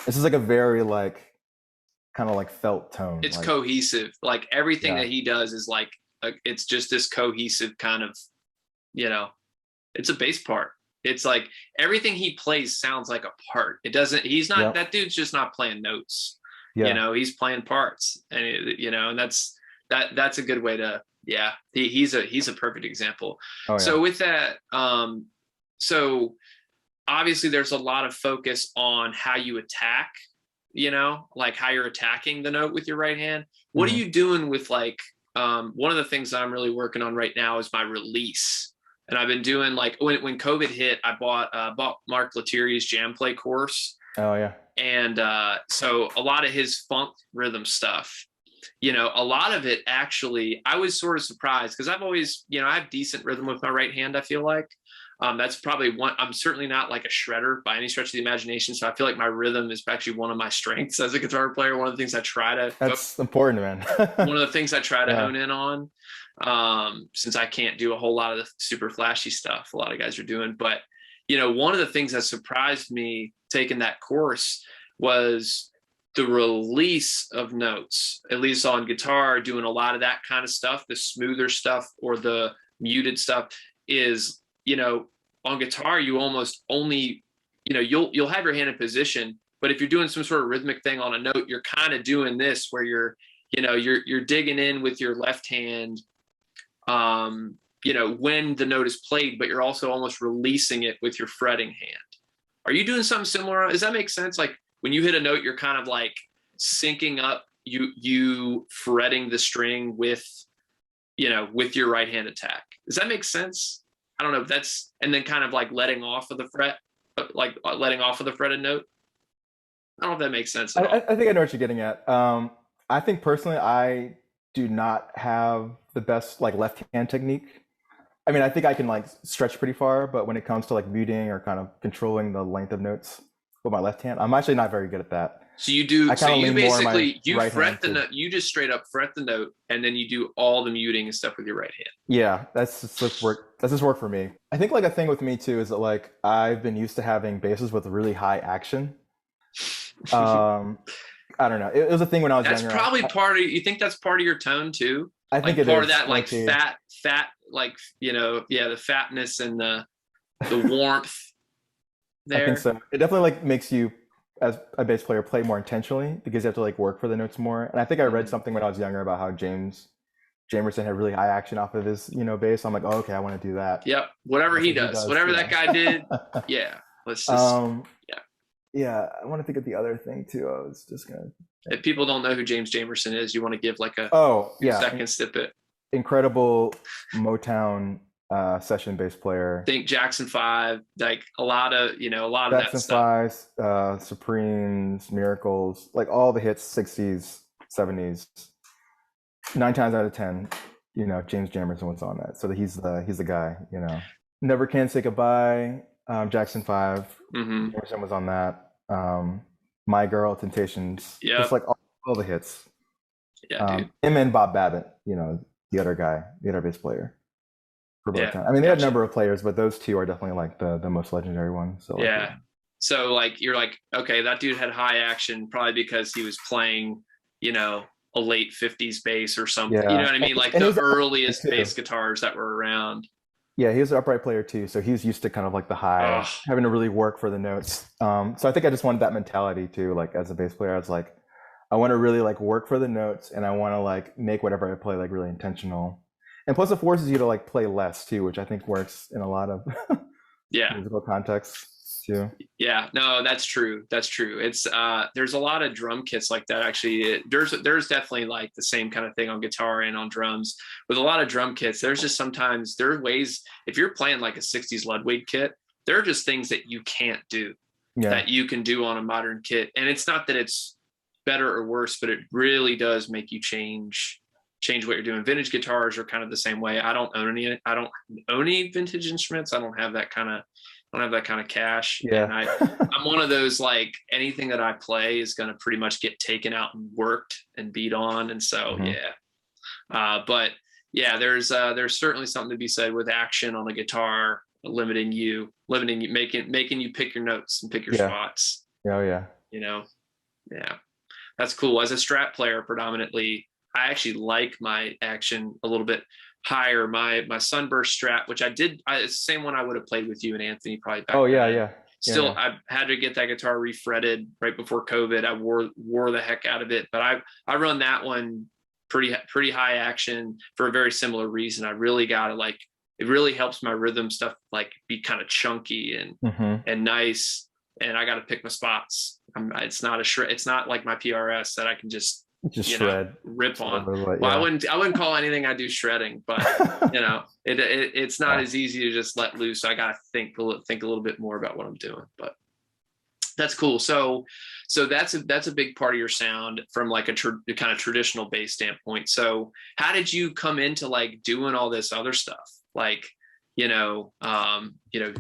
this is like a very like kind of like felt tone. It's like, cohesive. Like everything that he does is like it's just this cohesive kind of, you know, it's a bass part. It's like everything he plays sounds like a part. He's not that dude's just not playing notes. You know, he's playing parts, and you know, and that's a good way to. Yeah, he's a perfect example. So with that, so obviously there's a lot of focus on how you attack, you know, like how you're attacking the note with your right hand. What are you doing with like, one of the things that I'm really working on right now is my release. And I've been doing like, when COVID hit, I bought Mark Lettieri's jam play course. Oh yeah. And so a lot of his funk rhythm stuff, you know, a lot of it actually, I was sort of surprised because I've always, you know, I have decent rhythm with my right hand, I feel like. That's probably one, I'm certainly not like a shredder by any stretch of the imagination. So I feel like my rhythm is actually one of my strengths as a guitar player. One of the things I try to. That's important, man. One of the things I try to hone in on, since I can't do a whole lot of the super flashy stuff a lot of guys are doing. But, you know, one of the things that surprised me taking that course was the release of notes, at least on guitar, doing a lot of that kind of stuff, the smoother stuff or the muted stuff is, you know, on guitar, you almost only, you know, you'll have your hand in position, but if you're doing some sort of rhythmic thing on a note, you're kind of doing this where you're, you know, you're digging in with your left hand when the note is played, but you're also almost releasing it with your fretting hand. Are you doing something similar? Does that make sense? Like when you hit a note, you're kind of like syncing up you fretting the string with your right hand attack. Does that make sense? I don't know if that's, and then kind of like letting off of the fret, like letting off of the fretted note. I don't know if that makes sense at all. I think I know what you're getting at. I think personally, I do not have the best like left hand technique. I mean, I think I can like stretch pretty far, but when it comes to like muting or kind of controlling the length of notes with my left hand, I'm actually not very good at that. So you do, so you basically, you right fret the note, you just straight up fret the note, and then you do all the muting and stuff with your right hand. Yeah, that's just work for me. I think like a thing with me too is that like I've been used to having basses with really high action. I don't know. It was a thing when I was younger. That's probably part of, you think that's part of your tone too? I think like it part is, of that like too. fat, like, the fatness and the warmth there. I think so. It definitely like makes you as a bass player play more intentionally because you have to like work for the notes more. And I think I read something when I was younger about how Jamerson had really high action off of his, bass. So I'm like, oh, okay, I want to do that. Yep. Whatever he does, whatever that guy did. Yeah. Let's just, yeah. I want to think of the other thing too. I was just gonna. If people don't know who James Jamerson is, you want to give like a second snippet. Incredible Motown session bass player. Think Jackson 5, like a lot of that Jackson stuff. 5, Supremes, Miracles, like all the hits, 60s, 70s. 9 times out of 10, James Jamerson was on that. So he's the guy, Never Can Say Goodbye, Jackson 5, Jamerson was on that. My Girl, Temptations, just like all the hits. Yeah, dude. Him and Bob Babbitt, the other guy, the other bass player. I mean, they had a number of players, but those two are definitely like the most legendary ones. So so like you're like, okay, that dude had high action probably because he was playing, a late 50s bass or something. You know what I mean? Like the earliest bass guitars that were around. Yeah, he was an upright player too, so he's used to kind of like the high, having to really work for the notes. So I think I just wanted that mentality too. Like as a bass player, I was like, I want to really like work for the notes, and I want to like make whatever I play like really intentional. And plus, it forces you to like play less too, which I think works in a lot of musical contexts too. Yeah, no, that's true. That's true. It's there's a lot of drum kits like that. Actually, there's definitely like the same kind of thing on guitar and on drums. With a lot of drum kits, there's just sometimes there are ways, if you're playing like a 60s Ludwig kit, there are just things that you can't do that you can do on a modern kit. And it's not that it's better or worse, but it really does make you change what you're doing. Vintage guitars are kind of the same way. I don't own any vintage instruments. I don't have that kind of cash. Yeah. And I'm one of those, like, anything that I play is going to pretty much get taken out and worked and beat on. And so, but yeah, there's certainly something to be said with action on the guitar, limiting you, making you pick your notes and pick your spots. Oh yeah. That's cool. As a Strat player, predominantly, I actually like my action a little bit higher. My Sunburst Strat, which it's the same one I would have played with you and Anthony probably back then. Still, I had to get that guitar refretted right before COVID. I wore the heck out of it, but I run that one pretty high action for a very similar reason. I really got to like, it really helps my rhythm stuff like be kind of chunky and nice. And I got to pick my spots. It's not like my PRS that I can just shred, rip on. Well, I wouldn't call anything I do shredding, but it's not as easy to just let loose. I got to think a little bit more about what I'm doing, but that's cool. So that's a big part of your sound from like a kind of traditional bass standpoint. So how did you come into like doing all this other stuff? Like,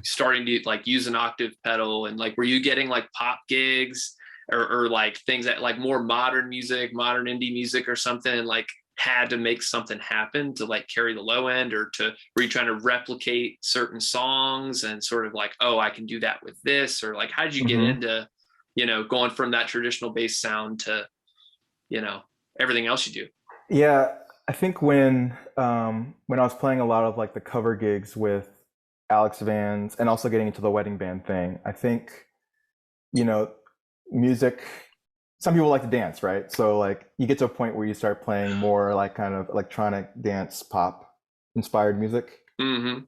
starting to like use an octave pedal, and like, were you getting like pop gigs or like things that like more modern music, modern indie music or something, and like had to make something happen to like carry the low end, or were you trying to replicate certain songs and sort of like, oh, I can do that with this? Or like, how did you get into, going from that traditional bass sound to, everything else you do? Yeah. I think when I was playing a lot of like the cover gigs with Alex Vans and also getting into the wedding band thing, I think, music, some people like to dance, right? So like you get to a point where you start playing more like kind of electronic dance pop inspired music. Mm-hmm.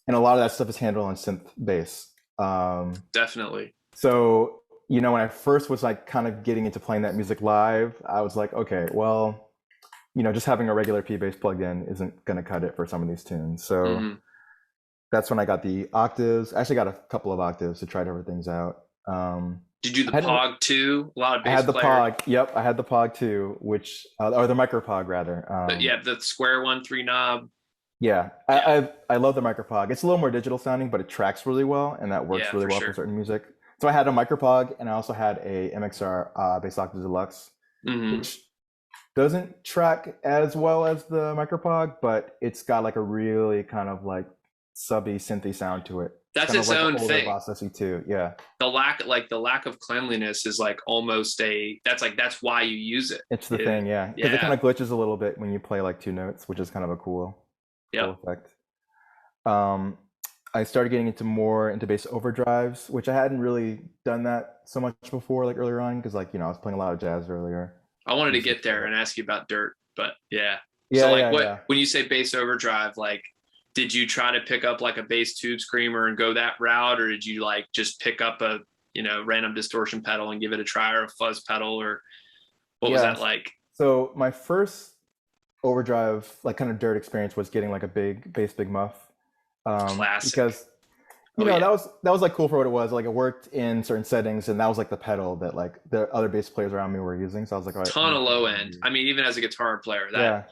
And a lot of that stuff is handled on synth bass. Definitely. So, you know, when I first was like kind of getting into playing that music live, I was like, okay, well, you know, just having a regular P bass plugged in isn't going to cut it for some of these tunes. So Mm-hmm. that's when I got the octaves. I actually got a couple of octaves to try different things out. Did you do I the hadn't- Pog too? A lot of I bass had the players. Pog. Yep, I had the Pog too, which or the micro Pog rather. Yeah, the square one, 3 knob. Yeah, Yeah. I love the micro Pog. It's a little more digital sounding, but it tracks really well, and that works Yeah, really for well for sure. certain music. So I had a micro Pog, and I also had a MXR Bass Octave Deluxe, Mm-hmm. which doesn't track as well as the micro Pog, but it's got like a really kind of like subby synthy sound to it. That's Kind of its like an own older thing. Boss SE2. Yeah, The lack of cleanliness is like almost that's why you use it. it's the thing. Yeah, because Yeah. it kind of glitches a little bit when you play like two notes, which is kind of a cool Yep. effect. I started getting into bass overdrives, which I hadn't really done that so much before, like earlier on, because like, you know, I was playing a lot of jazz earlier. I wanted to get there and ask you about dirt, but yeah. Yeah, So like yeah, what yeah. when you say bass overdrive, like did you try to pick up like a bass tube screamer and go that route, or did you like just pick up a, you know, random distortion pedal and give it a try, or a fuzz pedal, or what was that like? So my first overdrive, like kind of dirt experience, was getting like a big muff. Classic. Because you Oh, know, yeah. that was like cool for what it was. Like it worked in certain settings, and that was like the pedal that like the other bass players around me were using. So I was like, all right, Ton of low end. I mean, even as a guitar player, yeah,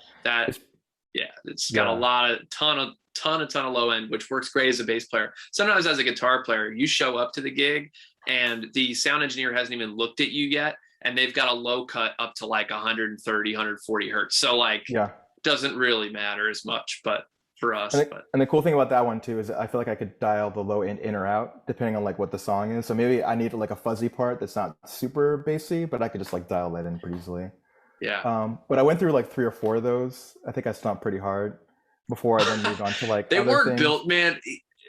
it's got a lot of ton of low end, which works great as a bass player. Sometimes as a guitar player, you show up to the gig and the sound engineer hasn't even looked at you yet, and they've got a low cut up to like 130, 140 hertz. So like, yeah. doesn't really matter as much, but for us, And the cool thing about that one too is that I feel like I could dial the low end in or out depending on like what the song is. So maybe I need like a fuzzy part that's not super bassy, but I could just like dial that in pretty easily. yeah. But I went through like 3 or 4 of those. I think I stomped pretty hard before I then moved on to like They other weren't things. built, man.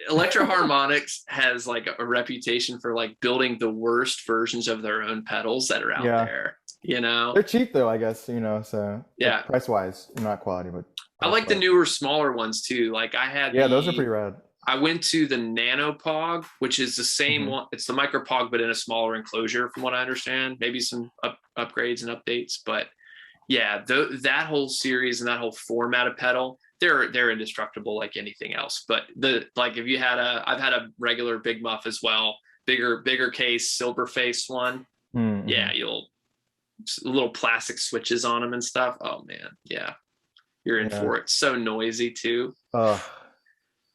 Electro Harmonics has like a reputation for like building the worst versions of their own pedals that are out there. You know, They're cheap though, I guess, you know, so yeah, like, price wise, not quality, but I like the wise. newer, smaller ones too. Like I had Those are pretty rad. I went to the Nano Pog, which is the same one. It's the Micro Pog, but in a smaller enclosure, from what I understand. Maybe some upgrades and updates, but yeah, that whole series and that whole format of pedal, they're indestructible like anything else. But like if you had I've had a regular Big Muff as well, bigger case, silver face one. Mm-hmm. Yeah, little plastic switches on them and stuff. Oh man, yeah, you're in for it. So noisy too.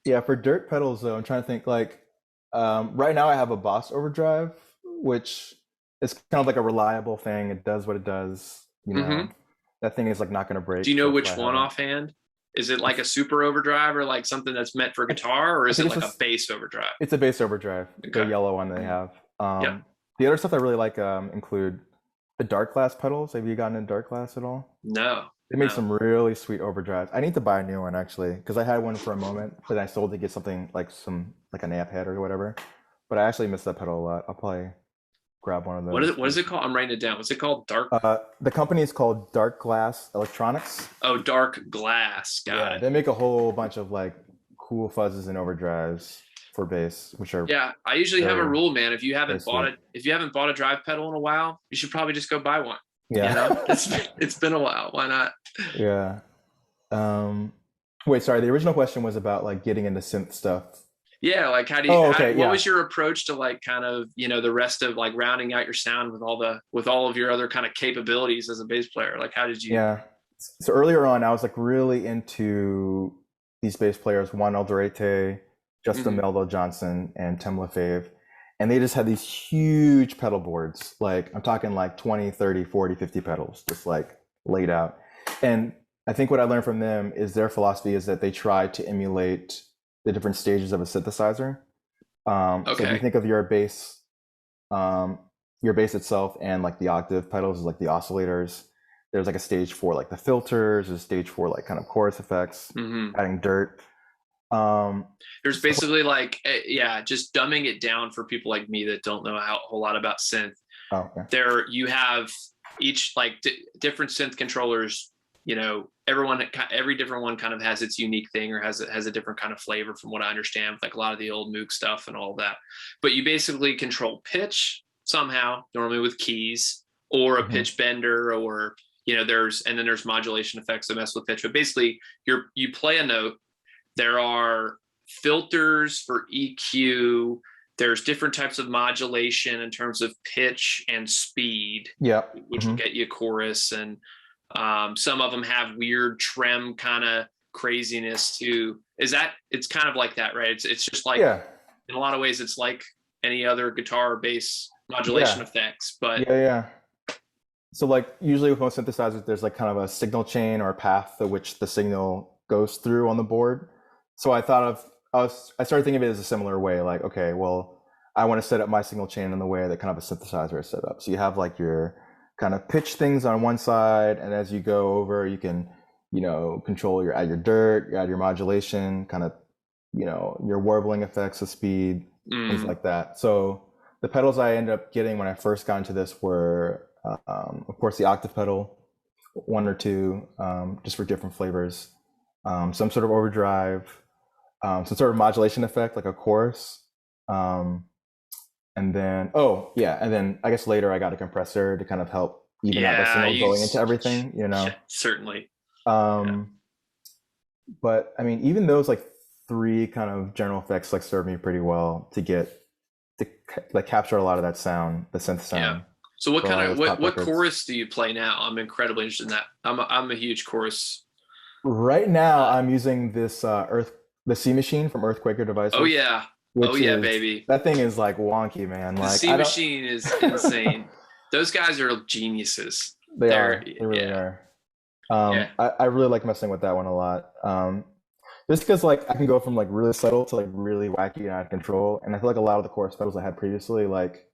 Yeah, for dirt pedals though, I'm trying to think like right now I have a Boss Overdrive, which is kind of like a reliable thing. It does what it does, you know. That thing is like not gonna break. Do you know which one offhand? Is it like a super overdrive or like something that's meant for guitar, or is it like a bass overdrive? It's a bass overdrive, the yellow one they have. The other stuff I really like include the Dark Glass pedals. Have you gotten into Dark Glass at all? No. They make some really sweet overdrives. I need to buy a new one actually, because I had one for a moment, but I sold to get something like like an amp head or whatever. But I actually miss that pedal a lot. I'll probably grab one of those. What is it called? I'm writing it down. What's it called? Dark. The company is called Dark Glass Electronics. Oh, Dark Glass. Got it. They make a whole bunch of like cool fuzzes and overdrives for bass, which are I usually have a rule, man. If you haven't bought a drive pedal in a while, you should probably just go buy one. Yeah, you know? it's been a while. Why not? Yeah. Wait, sorry. The original question was about like getting into synth stuff. Yeah, like how do you? What was your approach to like kind of, you know, the rest of like rounding out your sound with all of your other kind of capabilities as a bass player? Like how did you? Yeah. So earlier on, I was like really into these bass players, Juan Alderete, Justin Melville Johnson, and Tim LaFave. And they just had these huge pedal boards. Like I'm talking like 20, 30, 40, 50 pedals just like laid out. And I think what I learned from them is their philosophy is that they try to emulate the different stages of a synthesizer. So if you think of your bass itself and like the octave pedals is like the oscillators. There's like a stage for like the filters, there's a stage for like kind of chorus effects, adding dirt. There's basically like, just dumbing it down for people like me that don't know a whole lot about synth. Oh, okay. There you have each like different synth controllers every different one kind of has its unique thing, or has a different kind of flavor from what I understand, with like a lot of the old Moog stuff and all that. But you basically control pitch somehow, normally with keys or a Hmm. pitch bender, or there's modulation effects that mess with pitch. But basically you play a note. There are filters for EQ. There's different types of modulation in terms of pitch and speed, Yeah. which will Hmm. get you a chorus. And some of them have weird trem kind of craziness too. It's kind of like that, right? It's just like, Yeah. in a lot of ways, it's like any other guitar or bass modulation Yeah. effects, but Yeah. Yeah. So like usually with most synthesizers, there's like kind of a signal chain or a path through which the signal goes through on the board. So I started thinking of it as a similar way. Like, okay, well, I want to set up my signal chain in the way that kind of a synthesizer is set up. So you have like your kind of pitch things on one side, and as you go over, you can, control add your dirt, you add your modulation, kind of, your warbling effects of speed, things like that. So the pedals I ended up getting when I first got into this were, of course, the octave pedal, one or two, just for different flavors, some sort of overdrive, some sort of modulation effect, like a chorus. And then, I guess later I got a compressor to kind of help even out the signal going into everything, Yeah, certainly. Um, but I mean, even those like three kind of general effects like serve me pretty well to like capture a lot of that sound, the synth sound. Yeah. So what kind of what records. chorus do you play now? I'm incredibly interested in that. I'm a huge chorus. Right now, I'm using this the C machine from Earthquaker Devices. Oh yeah. Which Baby. That thing is like wonky, man. The Like C machine is insane. Those guys are geniuses. They really are. I really like messing with that one a lot. Just because like I can go from like really subtle to like really wacky and out of control, and I feel like a lot of the chorus pedals I had previously, like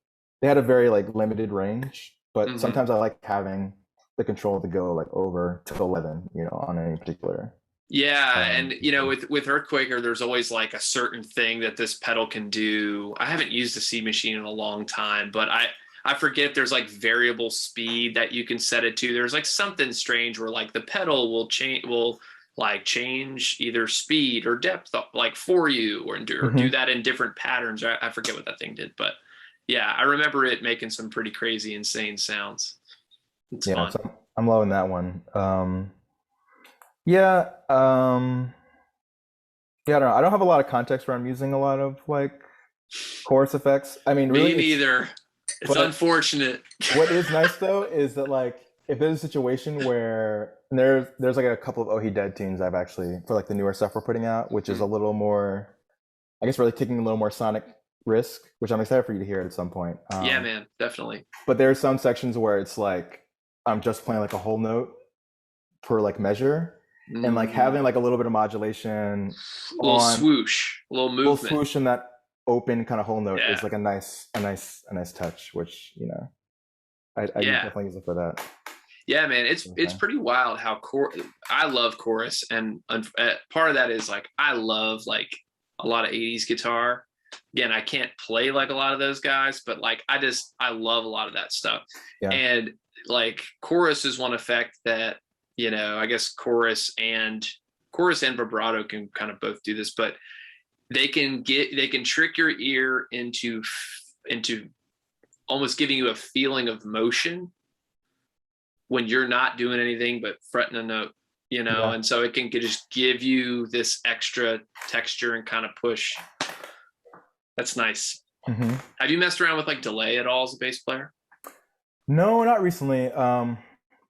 they had a very like limited range, but sometimes I like having the control to go like over to 11, on any particular. And with Earthquaker, there's always like a certain thing that this pedal can do. I haven't used the C machine in a long time, but I forget if there's like variable speed that you can set it to. There's like something strange where like the pedal will change either speed or depth like for you, or do that in different patterns. I forget what that thing did, but yeah, I remember it making some pretty crazy, insane sounds. It's fun. So I'm loving that one. Yeah, I don't know. I don't have a lot of context where I'm using a lot of like chorus effects. I mean, really, me neither. It's unfortunate. What is nice though is that like if there's a situation where there's like a couple of Oh He Dead tunes I've actually for like the newer stuff we're putting out, which is a little more, I guess, really taking a little more sonic risk, which I'm excited for you to hear at some point. Yeah, man, definitely. But there are some sections where it's like I'm just playing like a whole note per like measure. And like having like a little bit of modulation, a little swoosh, a little movement, little swoosh in that open kind of whole note is like a nice touch, which I definitely use it for that. Yeah, man, it's pretty wild how I love chorus, and part of that is like I love like a lot of 80s guitar. Again, I can't play like a lot of those guys, but like I love a lot of that stuff. Yeah. And like chorus is one effect that, I guess chorus and vibrato can kind of both do this, but they can trick your ear into almost giving you a feeling of motion when you're not doing anything but fretting a note, and so it can just give you this extra texture and kind of push. That's nice. Mm-hmm. Have you messed around with like delay at all as a bass player? No, not recently.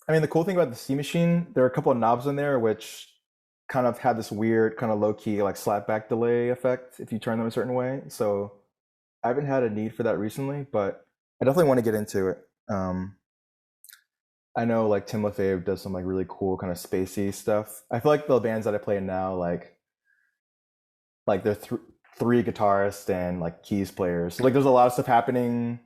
I mean, the cool thing about the C machine, there are a couple of knobs in there which kind of have this weird kind of low-key like slapback delay effect if you turn them a certain way. So I haven't had a need for that recently, but I definitely want to get into it. I know like Tim LaFave does some like really cool kind of spacey stuff. I feel like the bands that I play in now, like they're three guitarists and like keys players. So, like there's a lot of stuff happening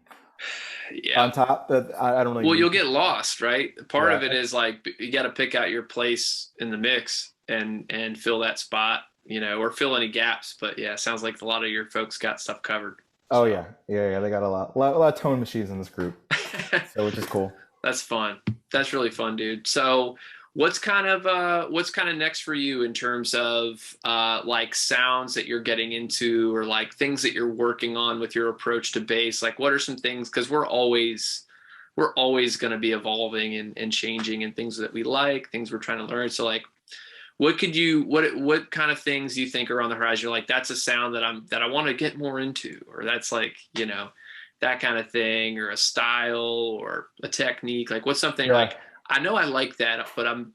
on top that I don't really. Well, you'll get lost, right? Part of it is like you got to pick out your place in the mix and fill that spot, or fill any gaps. But yeah, it sounds like a lot of your folks got stuff covered. Oh yeah. They got a lot of tone machines in this group, so which is cool. That's fun. That's really fun, dude. So what's kind of next for you in terms of like sounds that you're getting into, or like things that you're working on with your approach to bass? Like what are some things, because we're always going to be evolving and changing, and things that we like, things we're trying to learn. So like what kind of things do you think are on the horizon? You're like, that's a sound that I want to get more into, or that's like, you know, that kind of thing, or a style or a technique. Like what's something like, I know I like that, but I'm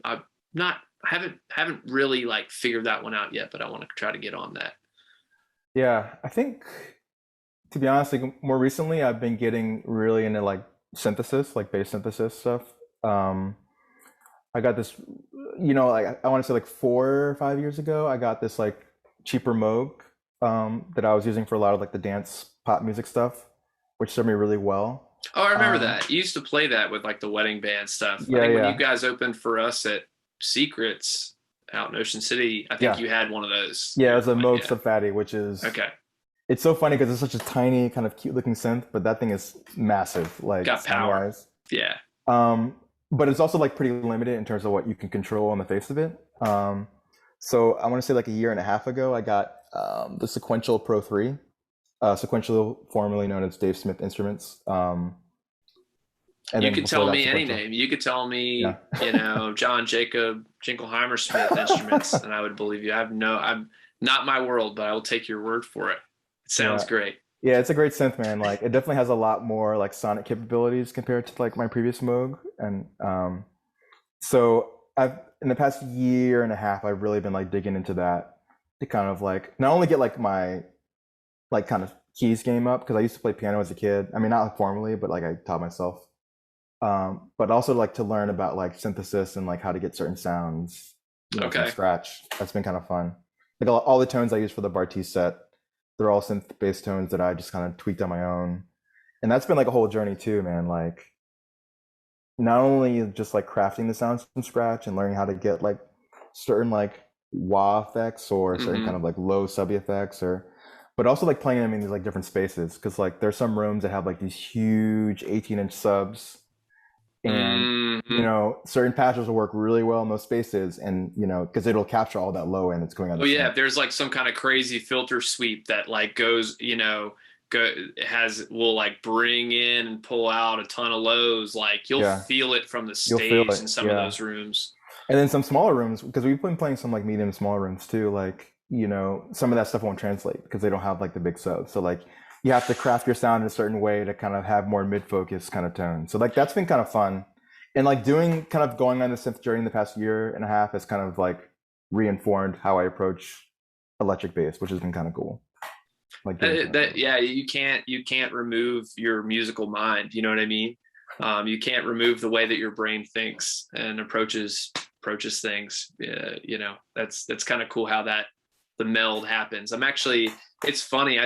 not, I haven't really like figured that one out yet, but I want to try to get on that. Yeah, I think to be honest, like more recently, I've been getting really into like synthesis, like bass synthesis stuff. Um, I got this, you know, like I want to say like 4 or 5 years ago, I got this like cheaper Moog that I was using for a lot of like the dance pop music stuff, which served me really well. Oh, I remember Um, that. You used to play that with like the wedding band stuff. I yeah, think when you yeah, guys opened for us at Secrets out in Ocean City, I think yeah, you had one of those. yeah. You It were was a playing, Moog yeah. Sub Fatty, which is Okay. it's so funny because it's such a tiny, kind of cute looking synth, but that thing is massive, like Got sound power. wise. Yeah. Um, but it's also like pretty limited in terms of what you can control on the face of it. So I want to say like a year and a half ago, I got the Sequential Pro 3, Sequential formerly known as Dave Smith Instruments. And You then could before tell that, me any Sequential. name. You could tell Yeah. me, you know, John Jacob Jingleheimer Smith Instruments, and I would believe you. I'm not my world, but I will take your word for it. It sounds Yeah. great. Yeah, it's a great synth, man. Like it definitely has a lot more like sonic capabilities compared to like my previous Moog. And so I've in the past year and a half, I've really been like digging into that to kind of like not only get like my like kind of keys game up because I used to play piano as a kid. I mean, not formally, but like I taught myself. But also like to learn about like synthesis and like how to get certain sounds, you know, from Okay. scratch. That's been kind of fun. Like all the tones I use for the Bartiz set, they're all synth-based tones that I just kind of tweaked on my own. And that's been like a whole journey too, man. Like not only just like crafting the sounds from scratch and learning how to get like certain like wah effects or certain kind Hmm. of like low subby effects or but also like playing them in these like different spaces because like there's some rooms that have like these huge 18-inch subs and you Hmm. know certain patches will work really well in those spaces and you know because it'll capture all that low end that's going on Oh the yeah, synth. if there's like some kind of crazy filter sweep that like goes, you know, go will like bring in and pull out a ton of lows, like you'll Yeah, feel it from the you'll feel stage it. in some of Yeah. those rooms. And then some smaller rooms, because we've been playing some like medium smaller rooms too. Like, you know, some of that stuff won't translate because they don't have like the big subs. So like you have to craft your sound in a certain way to kind of have more mid-focus kind of tone. So like that's been kind of fun. And like doing kind of going on the synth journey in the past year and a half has kind of like reinformed how I approach electric bass, which has been kind of cool. Like getting to that That level. yeah, you can't remove your musical mind. You know what I mean? You can't remove the way that your brain thinks and approaches things. You know, that's kind of cool how that the meld happens. I'm actually, it's funny.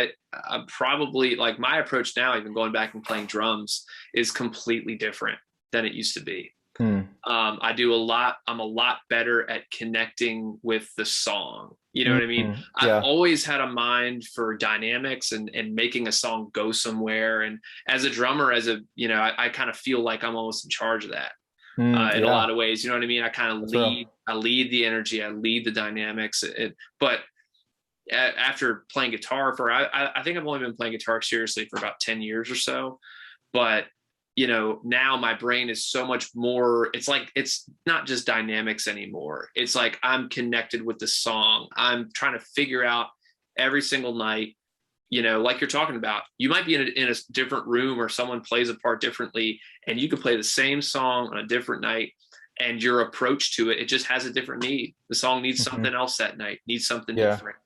I'm probably like my approach now, even going back and playing drums, is completely different than it used to be. Hmm. I do a lot. I'm a lot better at connecting with the song. You know what I mean? Mm-hmm. I've Yeah. always had a mind for dynamics and making a song go somewhere. And as a drummer, as a, you know, I kind of feel like I'm almost in charge of that in a Yeah. lot of ways. You know what I mean? I kind of That's real. I lead the energy, I lead the dynamics. But after playing guitar for, I think I've only been playing guitar seriously for about 10 years or so. But you know, now my brain is so much more, it's like it's not just dynamics anymore. It's like I'm connected with the song. I'm trying to figure out every single night, you know, like you're talking about, you might be in a different room or someone plays a part differently, and you could play the same song on a different night, and your approach to it, it just has a different need. The song needs Hmm. something else that night, needs something Yeah. different.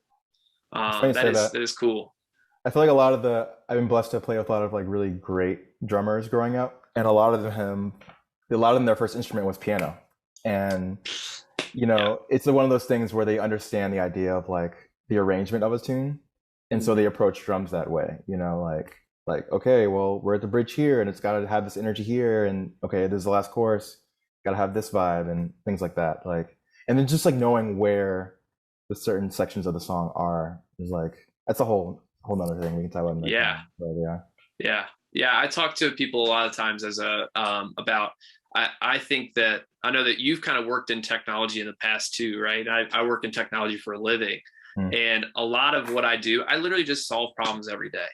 It's funny you say that. That is cool. I feel like a lot of the I've been blessed to play with a lot of like really great drummers growing up, and a lot of them their first instrument was piano, and you Yeah. know it's one of those things where they understand the idea of like the arrangement of a tune, and so they approach drums that way. You know, like okay, well we're at the bridge here, and it's got to have this energy here, and okay, this is the last chorus, got to have this vibe and things like that. Like, and then just like knowing where the certain sections of the song are is like that's a whole nother thing we can talk about another Yeah. time. But yeah. Yeah. Yeah. I talk to people a lot of times as a about I think that I know that you've kind of worked in technology in the past too, right? I work in technology for a living, and a lot of what I do, I literally just solve problems every day.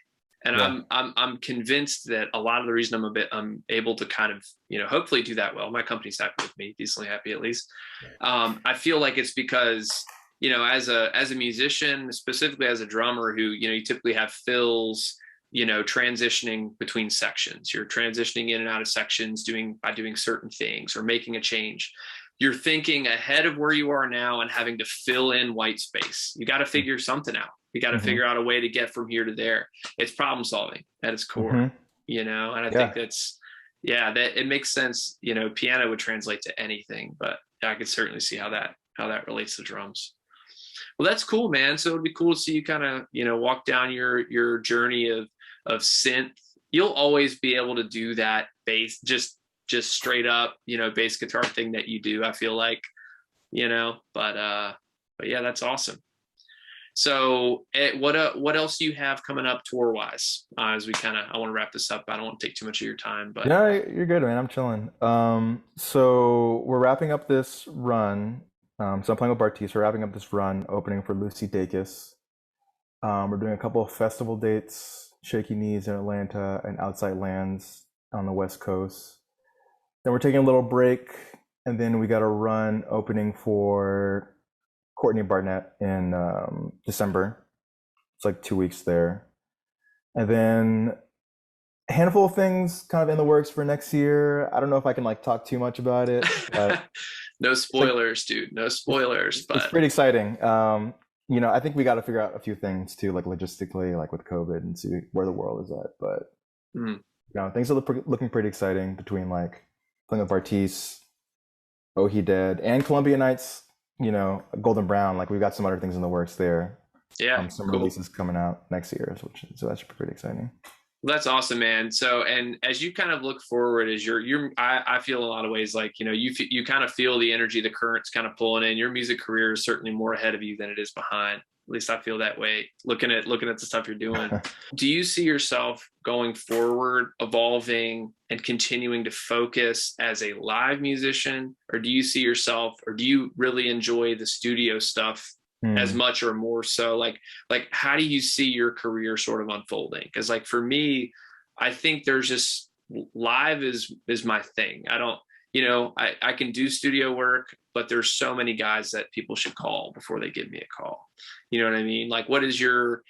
And Yeah. I'm convinced that a lot of the reason I'm able to kind of, hopefully do that well. My company's happy with me, decently happy at least. I feel like it's because, as a musician, specifically as a drummer who, you typically have fills, transitioning between sections. You're transitioning in and out of sections by doing certain things or making a change. You're thinking ahead of where you are now and having to fill in white space. You got to figure something out. You got to figure out a way to get from here to there. It's problem solving at its core, and I think that it makes sense. Piano would translate to anything, but I could certainly see how that relates to drums. Well, that's cool, man. So it'd be cool to see you kind of, walk down your journey of synth. You'll always be able to do that bass, just straight up, bass guitar thing that you do, I feel like, but yeah, that's awesome. So what else do you have coming up tour wise? As I want to wrap this up. I don't want to take too much of your time, but Yeah, you're good, man. I'm chilling. So we're wrapping up this run. So I'm playing with Bartis. We're wrapping up this run, opening for Lucy Dacus. We're doing a couple of festival dates, Shaky Knees in Atlanta and Outside Lands on the West Coast. Then we're taking a little break, and then we got a run opening for Courtney Barnett in December. It's like 2 weeks there. And then a handful of things kind of in the works for next year. I don't know if I can like talk too much about it, but no spoilers, dude. No spoilers, but it's pretty exciting. I think we got to figure out a few things too, like logistically, like with COVID, and see where the world is at. But things are looking pretty exciting between like playing with Bartis, Oh He Dead, and Columbia Nights. Golden Brown. Like we've got some other things in the works there. Yeah, some releases coming out next year, so that should be pretty exciting. Well, that's awesome, man. So, and as you kind of look forward, as I feel in a lot of ways like, you kind of feel the energy, the current's kind of pulling in. Your music career is certainly more ahead of you than it is behind. At least I feel that way looking at the stuff you're doing. Do you see yourself going forward, evolving and continuing to focus as a live musician? Or do you see yourself, or do you really enjoy the studio stuff as much or more so? Like how do you see your career sort of unfolding? Because like for me, I think there's just live is my thing. I don't, I can do studio work, but there's so many guys that people should call before they give me a call. You know what I mean? Like what's your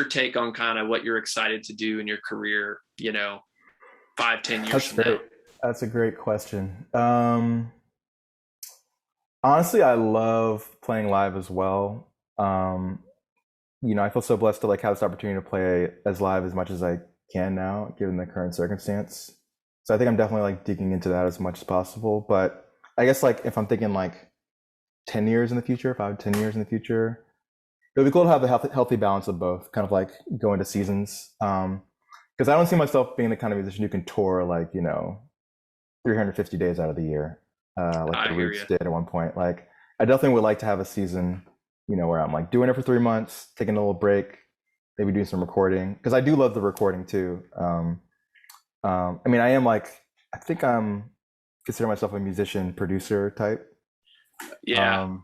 take on kind of what you're excited to do in your career, 5-10 years from now? That's a great question. Honestly, I love playing live as well. I feel so blessed to like have this opportunity to play as live as much as I can now, given the current circumstance. So I think I'm definitely like digging into that as much as possible. But I guess like if I'm thinking like 10 years in the future, 5-10 years in the future, it would be cool to have a healthy balance of both, kind of like go into seasons. Because I don't see myself being the kind of musician who can tour like, 350 days out of the year, like the Roots did at one point. Like I definitely would like to have a season, where I'm like doing it for 3 months, taking a little break, maybe doing some recording. Because I do love the recording too. I am like, I think I'm consider myself a musician producer type. Yeah.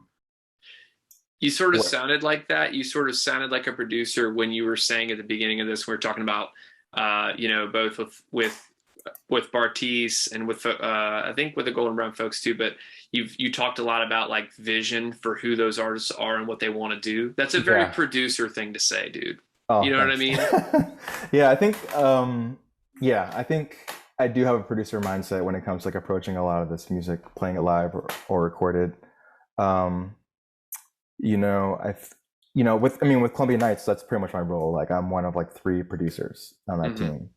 You sort of sounded like that. You sort of sounded like a producer when you were saying at the beginning of this, we were talking about, both with Bartis and with, I think with the Golden Brown folks too, but you talked a lot about like vision for who those artists are and what they want to do. That's a very producer thing to say, dude. Oh, you know what I mean? Yeah, I think, I think I do have a producer mindset when it comes to like approaching a lot of this music, playing it live or recorded. With Columbia Nights, that's pretty much my role. Like I'm one of like 3 producers on that team.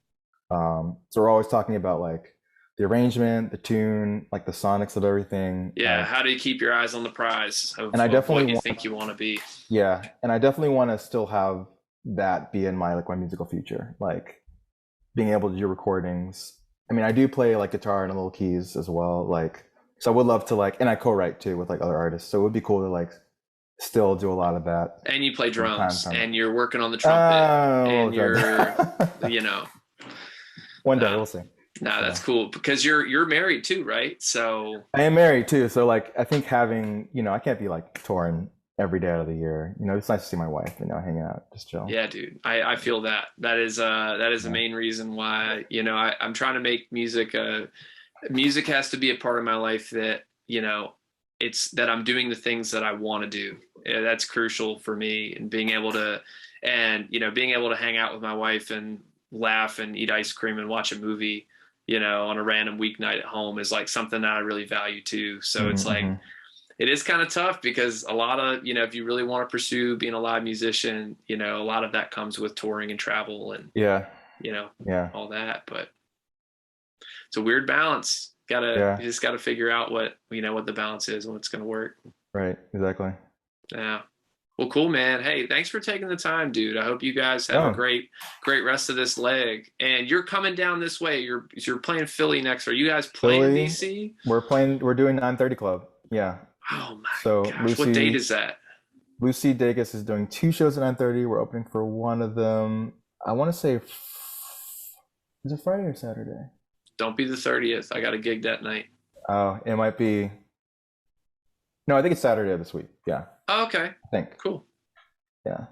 So we're always talking about like the arrangement, the tune, like the sonics of everything. Yeah, how do you keep your eyes on the prize of, and I definitely what you think you want to be? Yeah, and I definitely want to still have that be in my musical future, like being able to do recordings. I do play like guitar and little keys as well, like so I would love to like, and I co-write too with like other artists. So it would be cool to like still do a lot of that. And you play drums, and you're working on the trumpet, and you're, One day we'll see. No, that's cool because you're married too, right? So I am married too, so like I think having, I can't be like touring every day out of the year. It's nice to see my wife, hanging out, just chill. yeah, dude, I feel that. That is the main reason why, I'm trying to make music. Music has to be a part of my life that, it's that I'm doing the things that I want to do. Yeah, that's crucial for me, and being able to hang out with my wife and laugh and eat ice cream and watch a movie, on a random weeknight at home is like something that I really value too. So it's like, it is kind of tough because a lot of, if you really want to pursue being a live musician, a lot of that comes with touring and travel and, Yeah. all that. But it's a weird balance. You just gotta figure out what the balance is and what's going to work. Right. Exactly. Yeah. Well, cool, man. Hey, thanks for taking the time, dude. I hope you guys have a great rest of this leg. And you're coming down this way. You're playing Philly next. Are you guys playing Philly, DC? We're doing 930 Club. Yeah. Oh my So gosh. What date is that? Lucy Daise is doing 2 shows at 930. We're opening for one of them. I want to say, is it Friday or Saturday? Don't be the 30th. I got a gig that night. Oh, it might be. No, I think it's Saturday this week. Yeah. Oh, okay. I think. Cool. Yeah.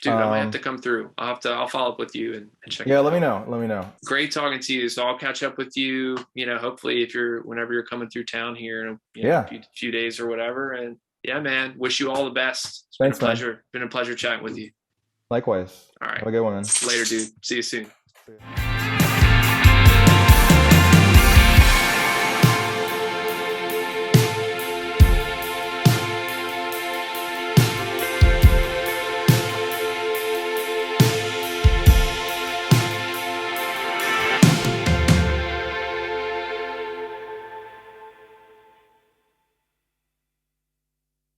Dude, I might have to come through. I'll follow up with you and check it out. Yeah, let me know. Great talking to you. So I'll catch up with you, hopefully whenever you're coming through town here in a few days or whatever. And yeah, man, wish you all the best. It's been a pleasure. Man. Been a pleasure chatting with you. Likewise. All right. Have a good one, man. Later, dude. See you soon. See you.